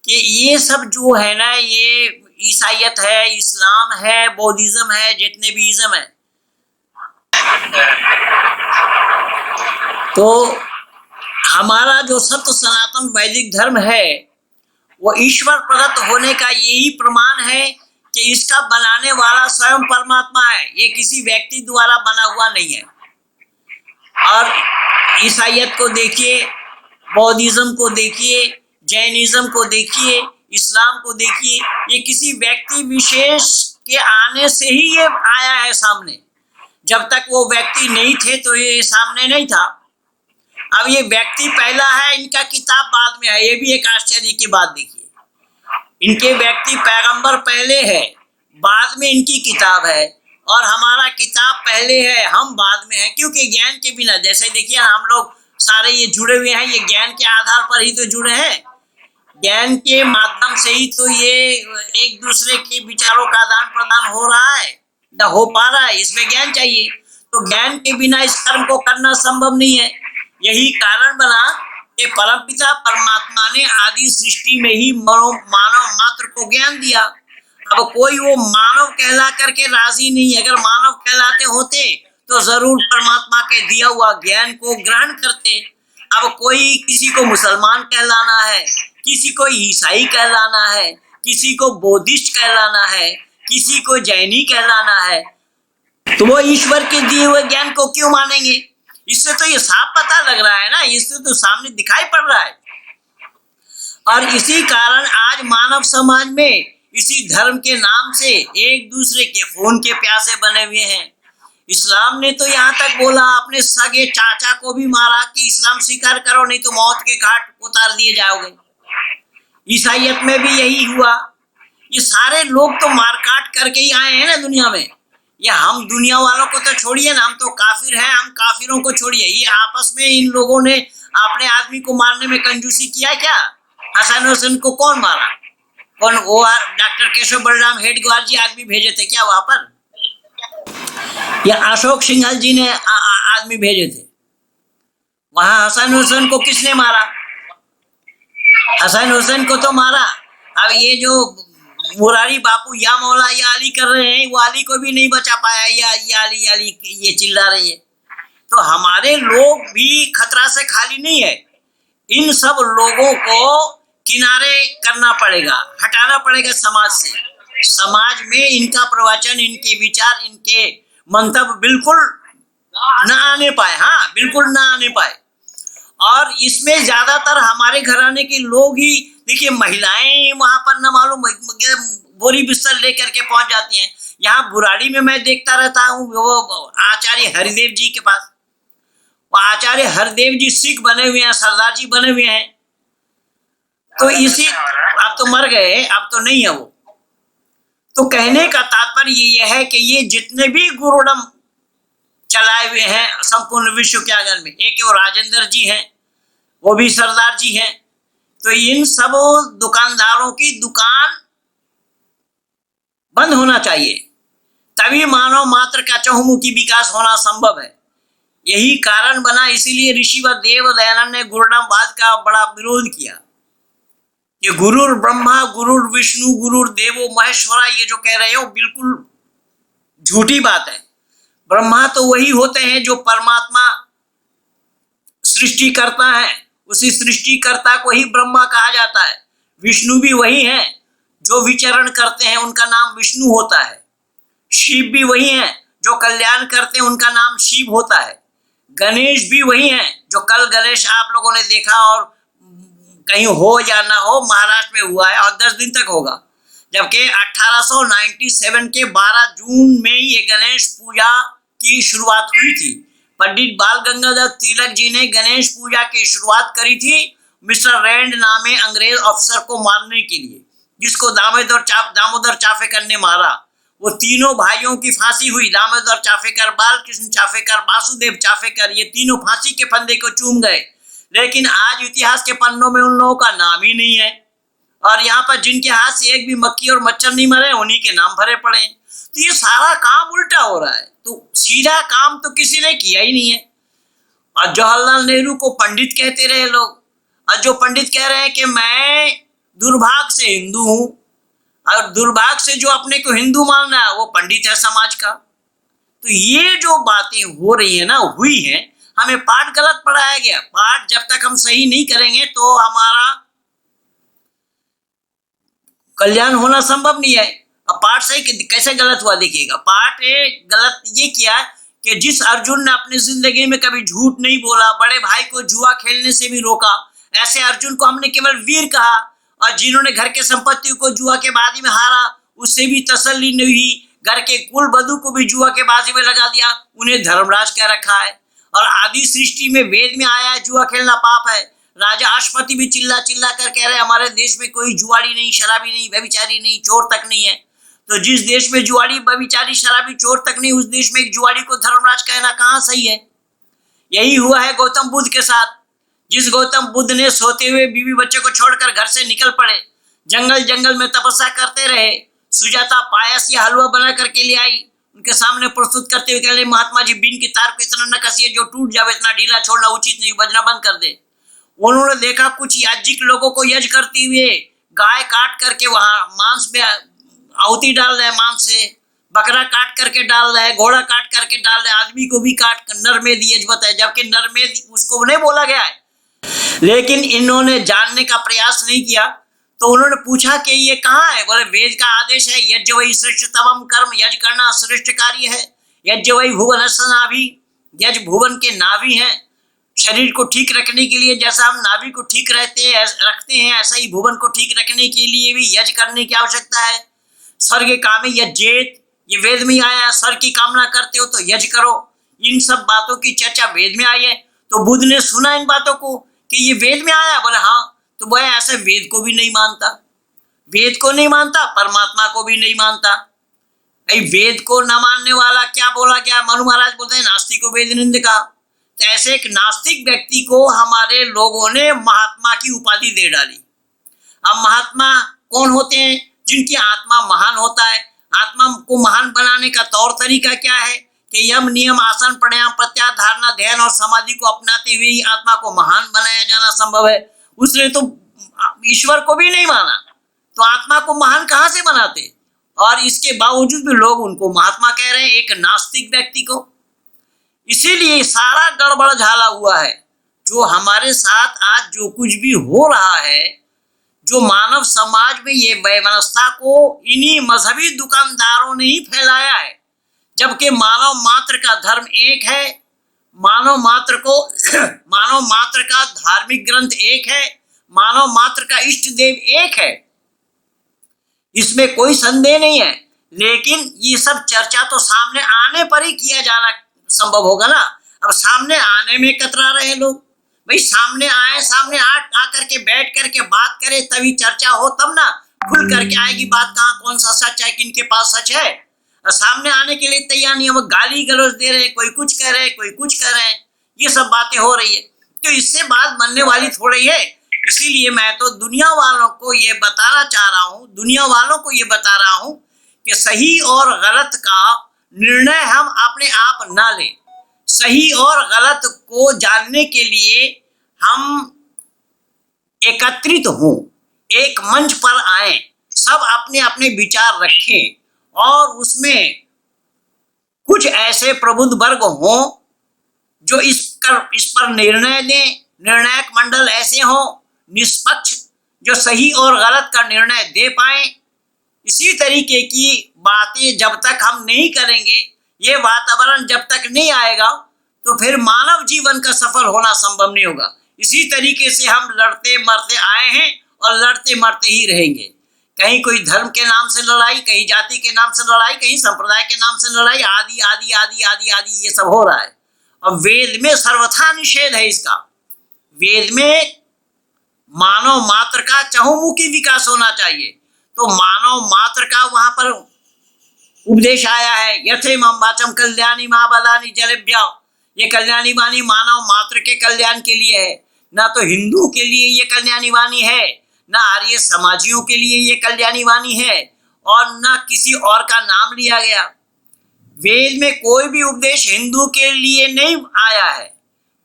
कि ये सब जो है ना, ये ईसाइयत है, इस्लाम है, बौद्धिज्म है, जितने भी इज्म है, तो हमारा जो सत्य सनातन वैदिक धर्म है वो ईश्वर प्रदत्त होने का यही प्रमाण है कि इसका बनाने वाला स्वयं परमात्मा है, ये किसी व्यक्ति द्वारा बना हुआ नहीं है। और ईसाइयत को देखिए, बौद्धिज्म को देखिए, जैनिज्म को देखिए, इस्लाम को देखिए, ये किसी व्यक्ति विशेष के आने से ही ये आया है सामने। जब तक वो व्यक्ति नहीं थे तो ये सामने नहीं था। अब ये व्यक्ति पहला है, इनका किताब बाद में है। ये भी एक आश्चर्य की बात देखिए, इनके व्यक्ति पैगंबर पहले है, बाद में इनकी किताब है, और हमारा किताब पहले है, हम बाद में है। क्योंकि ज्ञान के बिना, जैसे देखिए हम लोग सारे ये जुड़े हुए हैं, ये ज्ञान के आधार पर ही तो जुड़े हैं, ज्ञान के माध्यम से ही तो ये एक दूसरे के विचारों का आदान प्रदान हो रहा है, हो पा रहा है। इसमें ज्ञान चाहिए, तो ज्ञान के बिना इस कर्म को करना संभव नहीं है। यही कारण बना कि परमपिता परमात्मा ने आदि सृष्टि में ही मानव मात्र को ज्ञान दिया। अब कोई वो मानव कहला करके राजी नहीं है। अगर मानव कहलाते होते तो जरूर परमात्मा के दिया हुआ ज्ञान को ग्रहण करते। अब कोई किसी को मुसलमान कहलाना है, किसी को ईसाई कहलाना है, किसी को बौद्धिस्ट कहलाना है, किसी को जैनी कहलाना है, तो वो ईश्वर के दिए हुए ज्ञान को क्यों मानेंगे? इससे तो ये साफ पता लग रहा है ना, इससे तो सामने दिखाई पड़ रहा है। और इसी कारण आज मानव समाज में इसी धर्म के नाम से एक दूसरे के खून के प्यासे बने हुए हैं। इस्लाम ने तो यहाँ तक बोला अपने सगे चाचा को भी मारा कि इस्लाम स्वीकार करो नहीं तो मौत के घाट उतार दिए जाओगे। ईसाइयत में भी यही हुआ। ये सारे लोग तो मारकाट करके ही आए हैं ना दुनिया में। ये हम दुनिया वालों को तो छोड़िए ना, हम तो काफिर हैं, हम काफिरों को छोड़िए। ये आपस में इन लोगों ने अपने आदमी को मारने में कंजूसी किया क्या? हसन हुसैन को कौन मारा? कौन? वो डॉक्टर केशव बलराम हेडगेवार जी आदमी भेजे थे क्या वहां पर? या अशोक सिंघल जी ने आदमी भेजे थे? वहां हसन हुसैन को किसने मारा? हसन हुसैन को तो मारा। अब ये जो मुरारी बापू या मौला या अली कर रहे हैं, वो अली को भी नहीं बचा पाया। ये अली अली ये चिल्ला रही है। तो हमारे लोग भी खतरा से खाली नहीं है। इन सब लोगों को किनारे करना पड़ेगा, हटाना पड़ेगा समाज से। समाज में इनका प्रवचन, इनके विचार, इनके मंतव्य बिल्कुल ना आने पाए। हाँ, बिल्कुल ना आने पाए। और इसमें ज्यादातर हमारे घराने के लोग ही, देखिए महिलाएं वहां पर न मालूम बोरी बिस्तर लेकर के पहुंच जाती हैं। यहाँ बुराड़ी में मैं देखता रहता हूँ वो आचार्य हरिदेव जी के पास, वो आचार्य हरिदेव जी सिख बने हुए हैं, सरदार जी बने हुए हैं। तो इसी, अब तो मर गए, अब तो नहीं है वो। तो कहने का तात्पर्य ये है कि ये जितने भी गुरुडम चलाए हुए हैं संपूर्ण विश्व के आंगन में, एक वो राजेंद्र जी हैं, वो भी सरदार जी हैं। तो इन सब दुकानदारों की दुकान बंद होना चाहिए, तभी मानव मात्र का चहुमुखी विकास होना संभव है। यही कारण बना, इसीलिए ऋषि व देव दयानंद ने गुरुडमवाद का बड़ा विरोध किया कि गुरुर ब्रह्मा गुरुर विष्णु गुरुर देवो महेश्वरा, ये जो कह रहे हो बिल्कुल झूठी बात है। ब्रह्मा तो वही होते हैं जो परमात्मा सृष्टि करता है, उसी सृष्टिकर्ता को ही ब्रह्मा कहा जाता है। विष्णु भी वही हैं जो विचरण करते हैं, उनका नाम विष्णु होता है। शिव भी वही हैं जो कल्याण करते हैं, उनका नाम शिव होता है। गणेश भी वही हैं जो कल गणेश आप लोगों ने देखा, और कहीं हो या ना हो, महाराष्ट्र में हुआ है और 10 दिन तक होगा। जबकि 1897 के 12 जून में ये गणेश पूजा की शुरुआत हुई थी। पंडित बाल गंगाधर तिलक जी ने गणेश पूजा की शुरुआत करी थी मिस्टर रैंड नामे अंग्रेज अफसर को मारने के लिए, जिसको दामोदर चाफेकर ने मारा। वो तीनों भाइयों की फांसी हुई, दामोदर चाफेकर, बालकृष्ण चाफेकर, वासुदेव चाफेकर, ये तीनों फांसी के फंदे को चूम गए। लेकिन आज इतिहास के पन्नों में उन लोगों का नाम ही नहीं है। और यहाँ पर जिनके हाथ से एक भी मक्खी और मच्छर नहीं मरे, उन्हीं के नाम भरे पड़े हैं। तो ये सारा काम उल्टा हो रहा है। तो सीधा काम तो किसी ने किया ही नहीं है। और जवाहरलाल नेहरू को पंडित कहते रहे लोग, और जो पंडित कह रहे हैं कि मैं दुर्भाग्य से हिंदू हूं, और दुर्भाग्य से जो अपने को हिंदू मानना है वो पंडित है समाज का। तो ये जो बातें हो रही है ना, हुई है, हमें पाठ गलत पढ़ाया गया। पाठ जब तक हम सही नहीं करेंगे तो हमारा कल्याण होना संभव नहीं है। अब पाठ सही कैसे गलत हुआ देखिएगा। पाठ गलत ये किया कि जिस अर्जुन ने अपनी जिंदगी में कभी झूठ नहीं बोला, बड़े भाई को जुआ खेलने से भी रोका, ऐसे अर्जुन को हमने केवल वीर कहा। और जिन्होंने घर के संपत्ति को जुआ के बाजी में हारा, उससे भी तसल्ली नहीं हुई, घर के कुल बधू को भी जुआ के बाजी में लगा दिया, उन्हें धर्मराज कह रखा है। और आदि सृष्टि में वेद में आया है जुआ खेलना पाप है। राजा अश्वपति भी चिल्ला चिल्ला कर कह रहे हमारे देश में कोई जुआड़ी नहीं, शराबी नहीं, व्यभिचारी नहीं, चोर तक नहीं है। तो जिस देश में जुआड़ी, व्यभिचारी, शराबी, चोर तक नहीं, उस देश में एक जुआड़ी को धर्मराज कहना कहाँ सही है? यही हुआ है गौतम बुद्ध के साथ। जिस गौतम बुद्ध ने सोते हुए बीवी बच्चे को छोड़कर घर से निकल पड़े, जंगल जंगल में तपस्या करते रहे, सुजाता पायस या हलवा बना करके ले आई, उनके सामने प्रस्तुत करते हुए कह रहे महात्मा जी बीन की तार को इतना न कसिए जो टूट जावे, इतना ढीला छोड़ना उचित नहीं, बजना बंद कर दे। उन्होंने देखा कुछ याज्ञिक लोगों को यज्ञ करते हुए गाय काट करके वहां मांस में आहुति डाल रहे हैं मांस से, बकरा काट करके डाल रहे हैं, घोड़ा काट करके डाल रहे हैं, आदमी को भी काट कर नरमेध यज्ञ बताया, जबकि नरमेध उसको नहीं बोला गया है। लेकिन इन्होंने जानने का प्रयास नहीं किया, तो उन्होंने पूछा कि ये कहाँ है? बोले वेद का आदेश है, यज्ञ वही श्रेष्ठतम कर्म, यज्ञ करना श्रेष्ठ कार्य है। यज्ञ वही भुवन नाभि, यज्ञ भुवन के नाभि हैं। शरीर को ठीक रखने के लिए जैसा हम नाभि को ठीक रखते हैं, ऐसा ही भुवन को ठीक रखने के लिए भी यज्ञ करने की आवश्यकता है। स्वर्ग कामे यज्ञेत, ये वेद में आया है, स्वर्ग की कामना करते हो तो यज्ञ करो। इन सब बातों की चर्चा वेद में आई है। तो बुद्ध ने सुना इन बातों को कि ये वेद में आया, बोले हाँ। तो वह ऐसे वेद को भी नहीं मानता, वेद को नहीं मानता, परमात्मा को भी नहीं मानता। वेद को न मानने वाला क्या बोला गया? मनु महाराज बोलते हैं नास्तिक को वेद निंदका। तो ऐसे एक नास्तिक व्यक्ति को हमारे लोगों ने महात्मा की उपाधि दे डाली। अब महात्मा कौन होते हैं? जिनकी आत्मा महान होता है। आत्मा को महान बनाने का तौर तरीका क्या है कि यम नियम आसन प्राणायाम प्रत्याहार धारणा ध्यान और समाधि को अपनाते हुए ही आत्मा को महान बनाया जाना संभव है। उसने तो ईश्वर को भी नहीं माना, तो आत्मा को महान कहां से बनाते? और इसके बावजूद भी लोग उनको महात्मा कह रहे हैं, एक नास्तिक व्यक्ति को। इसीलिए सारा गड़बड़ झाला हुआ है। जो हमारे साथ आज जो कुछ भी हो रहा है, जो मानव समाज में ये व्यवस्था को इन्हीं मजहबी दुकानदारों ने ही फैलाया है, जबकि मानव मात्र का धर्म एक है, मानव मात्र का धार्मिक ग्रंथ एक है, मानव मात्र का इष्ट देव एक है, इसमें कोई संदेह नहीं है। लेकिन ये सब चर्चा तो सामने आने पर ही किया जाना संभव होगा ना। अब सामने आने में कतरा रहे लोग। भाई सामने आए, सामने आ करके बैठ करके बात करें, तभी चर्चा हो, तब ना खुल करके आएगी बात कहाँ कौन सा सच है, किनके पास सच है। सामने आने के लिए तैयार नहीं, हम गाली गलौज दे रहे हैं, कोई कुछ कह रहे हैं, कोई कुछ कह रहे हैं, ये सब बातें हो रही है। तो इससे बात बनने वाली थोड़ी है। इसीलिए मैं तो दुनिया वालों को ये बताना चाह रहा हूँ, दुनिया वालों को ये बता रहा हूँ कि सही और गलत का निर्णय हम अपने आप ना लें। सही और गलत को जानने के लिए हम एकत्रित हों, एक मंच पर आए, सब अपने अपने विचार रखें और उसमें कुछ ऐसे प्रबुद्ध वर्ग हों जो इस पर निर्णय दें। निर्णायक मंडल ऐसे हों निष्पक्ष, जो सही और गलत का निर्णय दे पाए। इसी तरीके की बातें जब तक हम नहीं करेंगे, ये वातावरण जब तक नहीं आएगा, तो फिर मानव जीवन का सफल होना संभव नहीं होगा। इसी तरीके से हम लड़ते मरते आए हैं और लड़ते मरते ही रहेंगे। कहीं कोई धर्म के नाम से लड़ाई, कहीं जाति के नाम से लड़ाई, कहीं संप्रदाय के नाम से लड़ाई, आदि आदि आदि आदि आदि ये सब हो रहा है। और वेद में सर्वथा निषेध है इसका। वेद में मानव मात्र का चहुमुखी विकास होना चाहिए, तो मानव मात्र का वहां पर उपदेश आया है। यथेमं वाचम कल्याणी मां बलानि जलेभ्य, ये कल्याणी वाणी मानव मात्र के कल्याण के लिए है, ना तो हिंदू के लिए ये कल्याणी वाणी है, ना आर्य समाजियों के लिए ये कल्याणी वाणी है, और ना किसी और का नाम लिया गया। वेद में कोई भी उपदेश हिंदू के लिए नहीं आया है,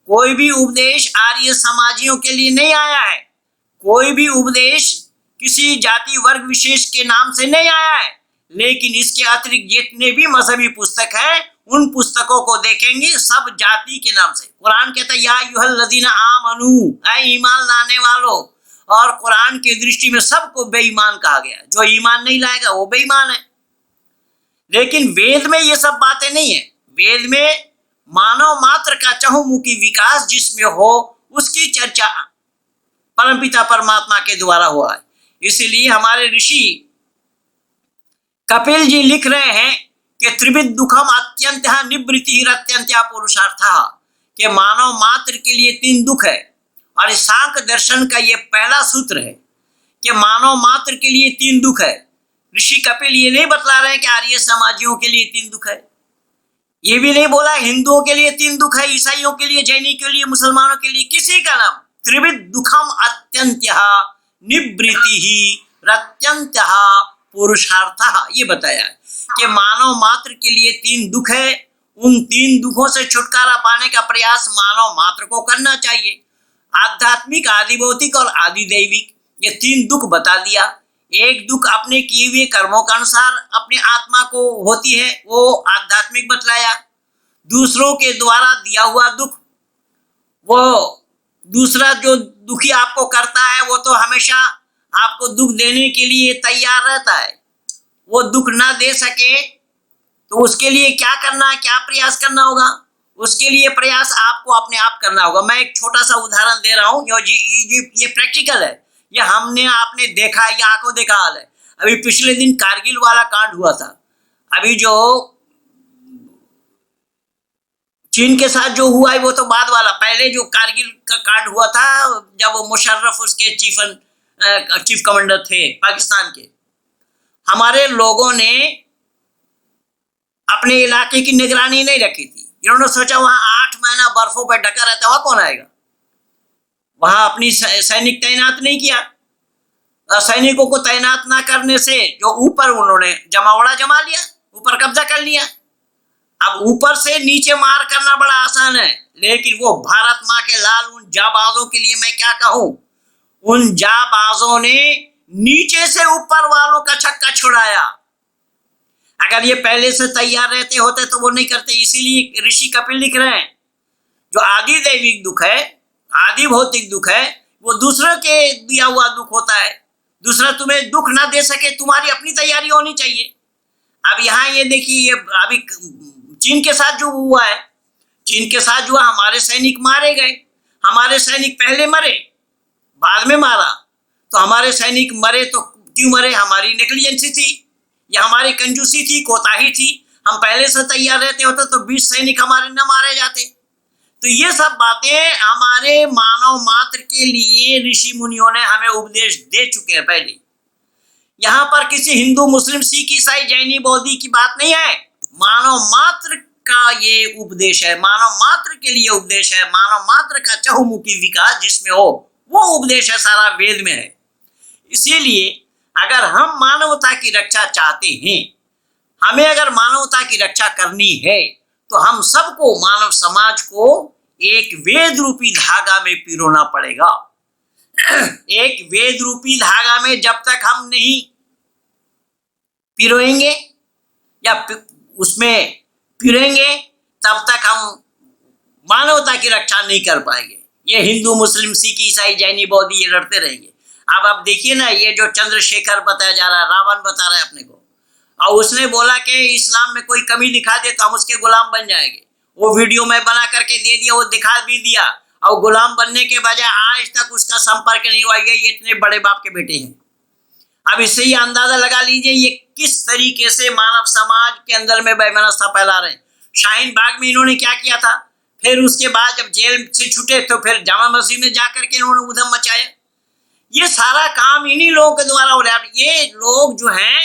कोई भी उपदेश आर्य समाजियों के लिए नहीं आया है, कोई भी उपदेश किसी जाति वर्ग विशेष के नाम से नहीं आया है। लेकिन इसके अतिरिक्त जितने भी मजहबी पुस्तक है, उन पुस्तकों को देखेंगे सब जाति के नाम से। कुरान कहता है या अय्युहल लज़ीना आमनू, ऐ ईमान लाने वालों, और कुरान की दृष्टि में सबको बेईमान कहा गया। जो ईमान नहीं लाएगा वो बेईमान है। लेकिन वेद में ये सब बातें नहीं है। वेद में मानव मात्र का चहुमुखी विकास जिसमें हो, उसकी चर्चा परमपिता परमात्मा के द्वारा हुआ है। इसलिए हमारे ऋषि कपिल जी लिख रहे हैं कि त्रिविध दुखम अत्यंत निवृत्ति अत्यंत पुरुषार्थ, कि मानव मात्र के लिए 3 दुख है। और सांख्य दर्शन का ये पहला सूत्र है कि मानव मात्र के लिए 3 दुख है। ऋषि कपिल ये नहीं बतला रहे हैं कि आर्य समाजियों के लिए 3 दुख है, ये भी नहीं बोला हिंदुओं के लिए 3 दुख है, ईसाइयों के लिए, जैनी के लिए, मुसलमानों के लिए, किसी का नाम। त्रिविध दुखम अत्यंत्य निवृत्ति रत्यंत्य पुरुषार्थ, ये बताया है कि मानव मात्र के लिए 3 दुख है। उन 3 दुखों से छुटकारा पाने का प्रयास मानव मात्र को करना चाहिए। आध्यात्मिक, आदि भौतिक और आदि दैविक, ये 3 दुख बता दिया। एक दुख अपने किए हुए कर्मों के अनुसार अपने आत्मा को होती है, वो आध्यात्मिक बतलाया। दूसरों के द्वारा दिया हुआ दुख, वो दूसरा जो दुखी आपको करता है वो तो हमेशा आपको दुख देने के लिए तैयार रहता है। वो दुख ना दे सके तो उसके लिए क्या करना है, क्या प्रयास करना होगा? उसके लिए प्रयास आपको अपने आप करना होगा। मैं एक छोटा सा उदाहरण दे रहा हूँ, ये प्रैक्टिकल है, ये हमने आपने देखा है, ये आंखों देखा हाल है। अभी पिछले दिन कारगिल वाला कांड हुआ था। अभी जो चीन के साथ जो हुआ है वो तो बाद वाला, पहले जो कारगिल का कांड हुआ था जब वो मुशर्रफ उसके चीफ कमांडर थे पाकिस्तान के, हमारे लोगों ने अपने इलाके की निगरानी नहीं रखी थी। इन्होंने सोचा वहां 8 महीना बर्फों पर ढका रहता, वहां कौन आएगा? वहां अपनी सैनिक तैनात नहीं किया। सैनिकों को तैनात ना करने से जो ऊपर उन्होंने जमावड़ा जमा लिया, ऊपर कब्जा कर लिया। अब ऊपर से नीचे मार करना बड़ा आसान है, लेकिन वो भारत माँ के लाल उन जाबाजों के लिए मैं क्या कहूं, उन जाबाजों ने नीचे से ऊपर वालों का छक्का छुड़ाया। अगर ये पहले से तैयार रहते होते तो वो नहीं करते। इसीलिए ऋषि कपिल लिख रहे हैं, जो आदि दैविक दुख है, आदि भौतिक दुख है, वो दूसरों के दिया हुआ दुख होता है। दूसरा तुम्हें दुख ना दे सके, तुम्हारी अपनी तैयारी होनी चाहिए। अब यहाँ ये देखिए, ये अभी चीन के साथ जो हुआ है, चीन के साथ जो हमारे सैनिक मारे गए, हमारे सैनिक पहले मरे बाद में मारा। तो हमारे सैनिक मरे तो क्यों मरे? हमारी नेग्लिजेंसी थी या हमारी कंजूसी थी, कोताही थी। हम पहले से तैयार रहते होते तो 20 सैनिक हमारे न मारे जाते। तो ये सब बातें हमारे मानव मात्र के लिए ऋषि मुनियों ने हमें उपदेश दे चुके हैं पहले। यहाँ पर किसी हिंदू, मुस्लिम, सिख, ईसाई, जैनी, बौद्धी की बात नहीं है। मानव मात्र का ये उपदेश है, मानव मात्र के लिए उपदेश है। मानव मात्र का चहुमुखी विकास जिसमें हो, वो उपदेश है, सारा वेद में है। इसीलिए अगर हम मानवता की रक्षा चाहते हैं, हमें अगर मानवता की रक्षा करनी है, तो हम सबको, मानव समाज को एक वेद रूपी धागा में पिरोना पड़ेगा। एक वेद रूपी धागा में जब तक हम नहीं पिरोएंगे या उसमें पिरोएंगे, तब तक हम मानवता की रक्षा नहीं कर पाएंगे। ये हिंदू, मुस्लिम, सिख, ईसाई, जैनी, बौद्धी ये लड़ते रहेंगे। अब देखिए ना, ये जो चंद्रशेखर बताया जा रहा है, रावण बता रहा है अपने को, और उसने बोला कि इस्लाम में कोई कमी दिखा दे तो हम उसके गुलाम बन जाएंगे। वो वीडियो में बना करके दे दिया, वो दिखा भी दिया, और गुलाम बनने के बजाय आज तक उसका संपर्क नहीं हुआ। ये इतने बड़े बाप के बेटे हैं। अब इससे ये अंदाजा लगा लीजिए ये किस तरीके से मानव समाज के अंदर में वैमनस्यता फैला रहे हैं। शाहीन बाग में इन्होंने क्या किया था, फिर उसके बाद जब जेल से छूटे तो फिर जामा मस्जिद में जाकर के इन्होंने उधम मचाया। ये सारा काम इन्हीं लोगों के द्वारा हो रहा है। ये लोग जो हैं,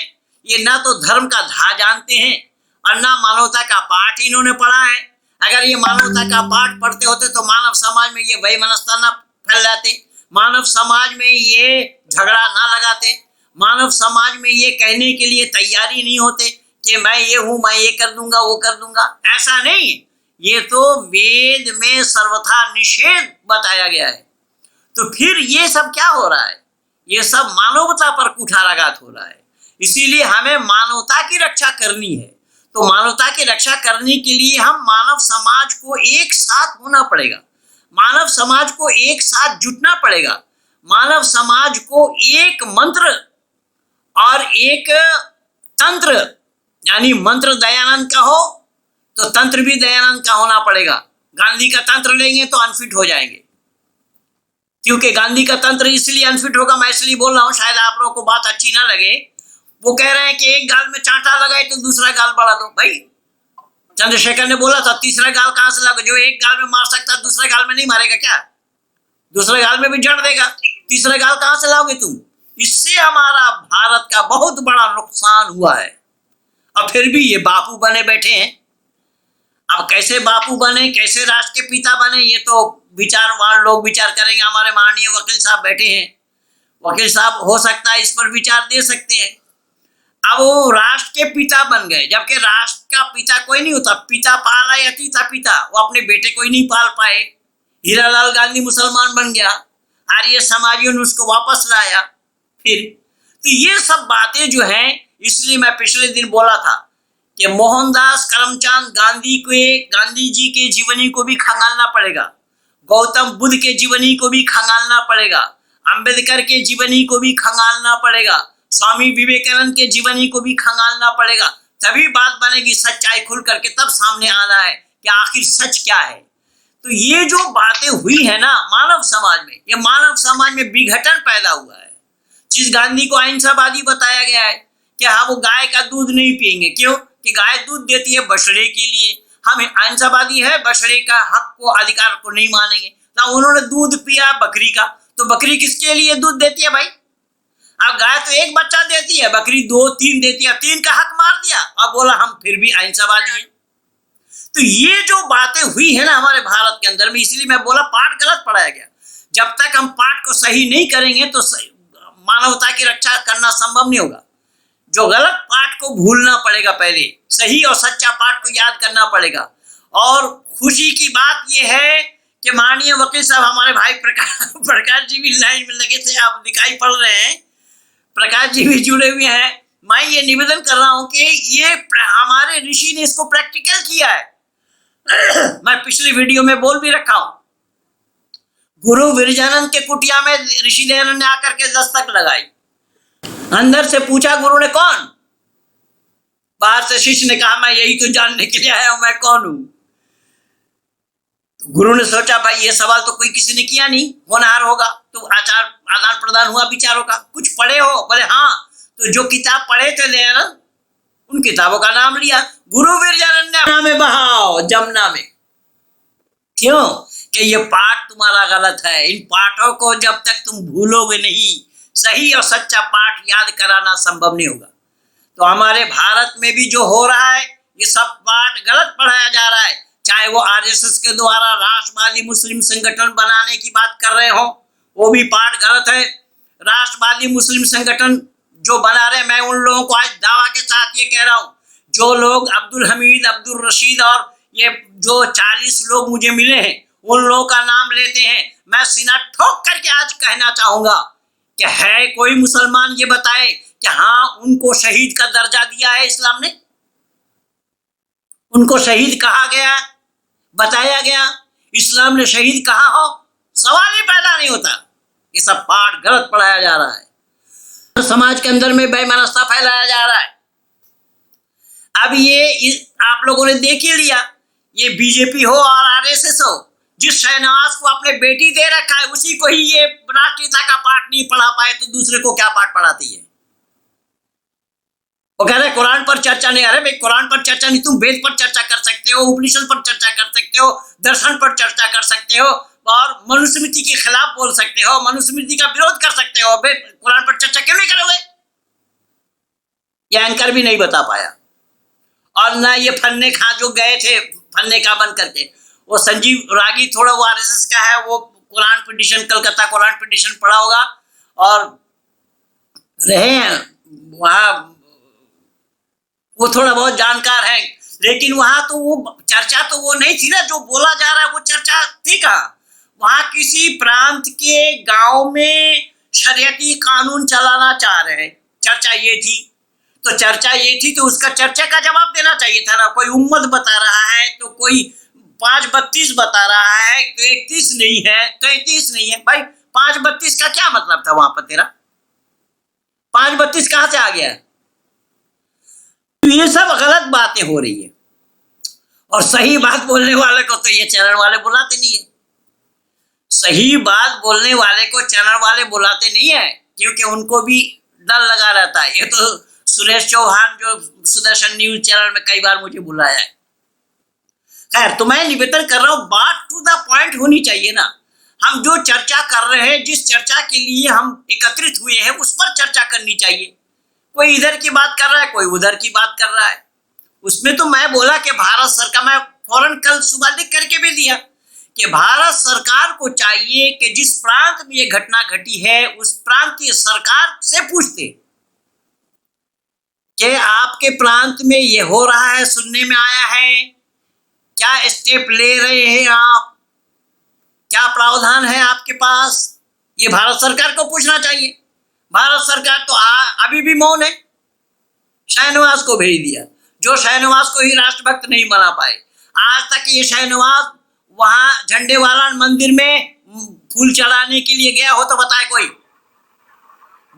ये ना तो धर्म का धा जानते हैं और ना मानवता का पाठ इन्होंने पढ़ा है। अगर ये मानवता का पाठ पढ़ते होते तो मानव समाज में ये वैमनस्यता ना फैल जाते, मानव समाज में ये झगड़ा ना लगाते, मानव समाज में ये कहने के लिए तैयारी नहीं होते कि मैं ये हूं, मैं ये कर दूंगा, वो कर दूंगा। ऐसा नहीं, ये तो वेद में सर्वथा निषेध बताया गया है। तो फिर ये सब क्या हो रहा है? ये सब मानवता पर कुठाराघात हो रहा है। इसीलिए हमें मानवता की रक्षा करनी है। तो मानवता की रक्षा करने के लिए हम मानव समाज को एक साथ होना पड़ेगा, मानव समाज को एक साथ जुटना पड़ेगा, मानव समाज को एक मंत्र और एक तंत्र, यानी मंत्र दयानंद का हो तो तंत्र भी दयानंद का होना पड़ेगा। गांधी का तंत्र लेंगे तो अनफिट हो जाएंगे, क्योंकि गांधी का तंत्र इसलिए अनफिट होगा, मैं इसलिए बोल रहा हूं, शायद आप लोगों को बात अच्छी ना लगे। वो कह रहे हैं कि एक गाल में चांटा लगाए तो दूसरा गाल बढ़ा दो। भाई चंद्रशेखर ने बोला था तीसरा गाल कहां से लगा? जो एक गाल में मार सकता है दूसरे गाल में नहीं मारेगा क्या? दूसरे गाल में भी जड़ देगा, तीसरा गाल कहां से लाओगे तुम? इससे हमारा भारत का बहुत बड़ा नुकसान हुआ है। और फिर भी ये बापू बने बैठे हैं। अब कैसे बापू बने, कैसे राष्ट्र के पिता बने, ये तो विचारवान लोग विचार करेंगे। हमारे माननीय वकील साहब बैठे हैं, वकील साहब हो सकता है इस पर विचार दे सकते हैं। अब वो राष्ट्र के पिता बन गए, जबकि राष्ट्र का पिता कोई नहीं होता। पिता पाला या तीता पिता, वो अपने बेटे को ही नहीं पाल पाए। हीरालाल गांधी मुसलमान बन गया, आर्य समाजियों ने उसको वापस लाया। फिर तो ये सब बातें जो हैं, इसलिए मैं पिछले दिन बोला था कि मोहनदास करमचंद गांधी जी के जीवनी को भी खंगालना पड़ेगा, गौतम बुद्ध के जीवनी को भी खंगालना पड़ेगा, अंबेडकर के जीवनी को भी खंगालना पड़ेगा, स्वामी विवेकानंद के जीवनी को भी खंगालना पड़ेगा, तभी बात बनेगी। सच्चाई खुल करके तब सामने आना है कि आखिर सच क्या है। तो ये जो बातें हुई है ना मानव समाज में, ये मानव समाज में विघटन पैदा हुआ है। जिस गांधी को अहिंसावादी बताया गया है कि हाँ वो गाय का दूध नहीं पिएंगे, क्यों कि गाय दूध देती है बछड़े के लिए, हम अहिंसावादी है, बछड़े का हक को अधिकार को नहीं मानेंगे। ना उन्होंने दूध पिया बकरी का, तो बकरी किसके लिए दूध देती है भाई? अब गाय तो एक बच्चा देती है, बकरी 2 3 देती है, 3 का हक मार दिया और बोला हम फिर भी अहिंसावादी हैं। तो ये जो बातें हुई है ना हमारे भारत के अंदर में, इसलिए मैं बोला पाठ गलत पढ़ाया गया। जब तक हम पाठ को सही नहीं करेंगे तो मानवता की रक्षा करना संभव नहीं होगा। जो गलत पाठ को भूलना पड़ेगा, पहले सही और सच्चा पाठ को याद करना पड़ेगा। और खुशी की बात यह है कि माननीय वकील साहब हमारे भाई प्रकाश जी भी लाइन में लगे थे, आप दिखाई पड़ रहे हैं, प्रकाश जी भी जुड़े हुए हैं। मैं ये निवेदन कर रहा हूं कि ये हमारे ऋषि ने इसको प्रैक्टिकल किया है। मैं पिछली वीडियो में बोल भी रखा हूं, गुरु विरजानंद के कुटिया में ऋषि दयानंद ने आकर के दस्तक लगाई। अंदर से पूछा गुरु ने कौन, बाहर से शिष्य ने कहा मैं यही तो जानने के लिए आया हूं मैं कौन हूं। तो गुरु ने सोचा भाई ये सवाल तो कोई किसी ने किया नहीं, होनहार होगा तो आचार आदान प्रदान हुआ विचारों का। कुछ पढ़े हो? बोले हाँ। तो जो किताब पढ़े थे दयानंद उन किताबों का नाम लिया। गुरु विरजानंद ने में बहाओ जमुना में, क्यों कि ये पाठ तुम्हारा गलत है। इन पाठों को जब तक तुम भूलोगे नहीं, सही और सच्चा पाठ याद कराना संभव नहीं होगा। तो हमारे भारत में भी जो हो रहा है ये सब पाठ गलत पढ़ाया जा रहा है। चाहे वो आरएसएस के द्वारा राष्ट्रवादी मुस्लिम संगठन बनाने की बात कर रहे हो, वो भी पाठ गलत है। राष्ट्रवादी मुस्लिम संगठन जो बना रहे, मैं उन लोगों को आज दावा के साथ ये कह रहा हूं, जो लोग अब्दुल हमीद, अब्दुल रशीद और ये जो 40 लोग मुझे मिले हैं उन लोगों का नाम लेते हैं, मैं सीना ठोक करके आज कहना चाहूंगा कि है कोई मुसलमान ये बताए कि हाँ उनको शहीद का दर्जा दिया है इस्लाम ने, उनको शहीद कहा गया, बताया गया, इस्लाम ने शहीद कहा हो? सवाल ही पैदा नहीं होता। ये सब पाठ गलत पढ़ाया जा रहा है, समाज के अंदर में बेईमानस्ता फैलाया जा रहा है। अब ये आप लोगों ने देख ही लिया, ये बीजेपी हो और आरएसएस हो, जिस शहनवाज को अपने बेटी दे रखा है उसी को ही ये राष्ट्रीयता का पाठ नहीं पढ़ा पाए तो दूसरे को क्या पाठ पढ़ाती है? वो कह रहे कुरान पर चर्चा नहीं। अरे भाई कुरान पर चर्चा नहीं, तुम वेद पर चर्चा कर सकते हो, उपनिषद पर चर्चा कर सकते हो, दर्शन पर चर्चा कर सकते हो और मनुस्मृति के खिलाफ बोल सकते हो, मनुस्मृति का विरोध कर सकते हो। भाई कुरान पर चर्चा क्यों नहीं करोगे? ये एंकर भी नहीं बता पाया। और ना ये फन्ने खां जो गए थे फन्ने का बन करके, वो संजीव रागी थोड़ा वो आरएसएस का है, वो कुरान पिटिशन कलकत्ता कुरान पिटिशन पढ़ा होगा और रहे हैं वहां, वो थोड़ा बहुत जानकार है, लेकिन वहां तो वो चर्चा तो वो नहीं थी ना जो बोला जा रहा है, वो चर्चा थी कहाँ? वहां किसी प्रांत के गांव में शरीयती कानून चलाना चाह रहे हैं, चर्चा ये थी। तो चर्चा ये थी तो उसका चर्चा का जवाब देना चाहिए था ना। कोई उम्मत बता रहा है तो कोई 5-32 बता रहा है, तो 31 नहीं है तो 33 नहीं है। भाई 5-32 का क्या मतलब था वहां पर तेरा? 5-32 कहां से आ गया? तो ये सब गलत बातें हो रही है और सही बात बोलने वाले को तो ये चैनल वाले बुलाते नहीं है। सही बात बोलने वाले को चैनल वाले बुलाते नहीं है क्योंकि उनको भी डर लगा रहता है। ये तो सुरेश चौहान जो सुदर्शन न्यूज चैनल में कई बार मुझे बुलाया है। खैर, तो मैं निवेदन कर रहा हूं, बात टू द पॉइंट होनी चाहिए ना। हम जो चर्चा कर रहे हैं, जिस चर्चा के लिए हम एकत्रित हुए हैं उस पर चर्चा करनी चाहिए। कोई इधर की बात कर रहा है, कोई उधर की बात कर रहा है। उसमें तो मैं बोला कि भारत सरकार, मैं फौरन कल सुबह लिख करके भी दिया कि भारत सरकार को चाहिए कि जिस प्रांत में ये घटना घटी है उस प्रांत की सरकार से पूछते कि आपके प्रांत में ये हो रहा है, सुनने में आया है, क्या स्टेप ले रहे हैं आप, क्या प्रावधान है आपके पास? ये भारत सरकार को पूछना चाहिए। भारत सरकार तो अभी भी मौन है, शाहनवाज को भेज दिया, जो शाहनवाज को ही राष्ट्रभक्त नहीं बना पाए। आज तक ये शाहनवाज वहां झंडे वाला मंदिर में फूल चढ़ाने के लिए गया हो तो बताए कोई?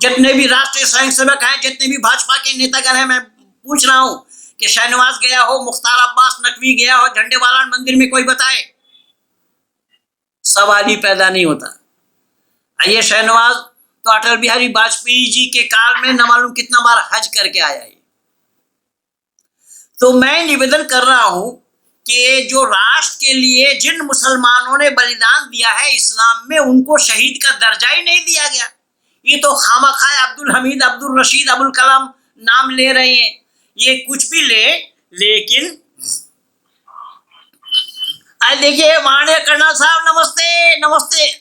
जितने भी राष्ट्रीय स्वयंसेवक हैं, जितने भी भाजपा के नेतागण हैं, मैं पूछ रहा हूं कि शाहनवाज गया हो, मुख्तार अब्बास नकवी गया हो झंडे वाला मंदिर में, कोई बताए? सवाल ही पैदा नहीं होता। ये शाहनवाज तो अटल बिहारी वाजपेयी जी के काल में न मालूम कितना बार हज करके आया है। तो मैं निवेदन कर रहा हूं कि जो राष्ट्र के लिए जिन मुसलमानों ने बलिदान दिया है इस्लाम में, उनको शहीद का दर्जा ही नहीं दिया गया। ये तो खामखाए अब्दुल हमीद, अब्दुल रशीद, अबुल कलाम नाम ले रहे हैं, ये कुछ भी ले, लेकिन आज देखिए माननीय कर्नल साहब, नमस्ते नमस्ते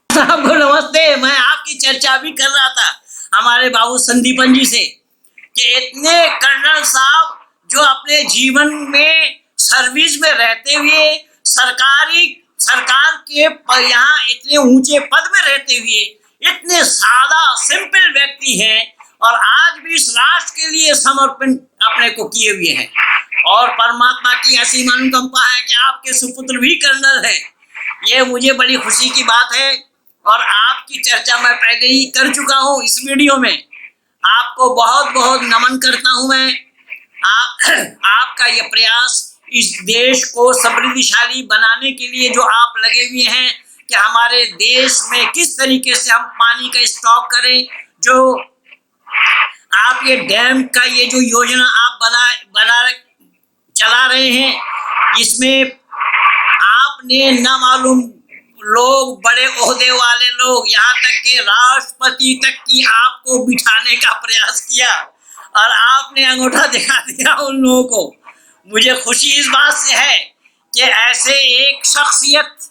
आपको नमस्ते। मैं आपकी चर्चा भी कर रहा था हमारे बाबू संदीपन जी से कि इतने कर्नल साहब जो अपने जीवन में सर्विस में रहते हुए सरकार के यहाँ इतने ऊंचे पद में रहते हुए इतने सादा सिंपल व्यक्ति हैं और आज भी इस राष्ट्र के लिए समर्पण अपने को किए हुए हैं। और परमात्मा की ऐसी अनुकंपा है कि आपके सुपुत्र भी कर्नल हैं। ये मुझे बड़ी खुशी की बात है और आपकी चर्चा मैं पहले ही कर चुका हूं इस वीडियो में। आपको बहुत बहुत नमन करता हूं मैं। आपका ये प्रयास इस देश को समृद्धिशाली बनाने के लिए जो आप लगे हुए हैं कि हमारे देश में किस तरीके से हम पानी का स्टॉक करें, जो आप ये डैम का ये जो योजना आप बना चला रहे हैं, इसमें आपने न मालूम लोग, बड़े ओहदे वाले लोग, यहाँ तक के राष्ट्रपति तक की आपको बिठाने का प्रयास किया और आपने अंगूठा दिखा दिया उन लोगों को। मुझे खुशी इस बात से है कि ऐसे एक शख्सियत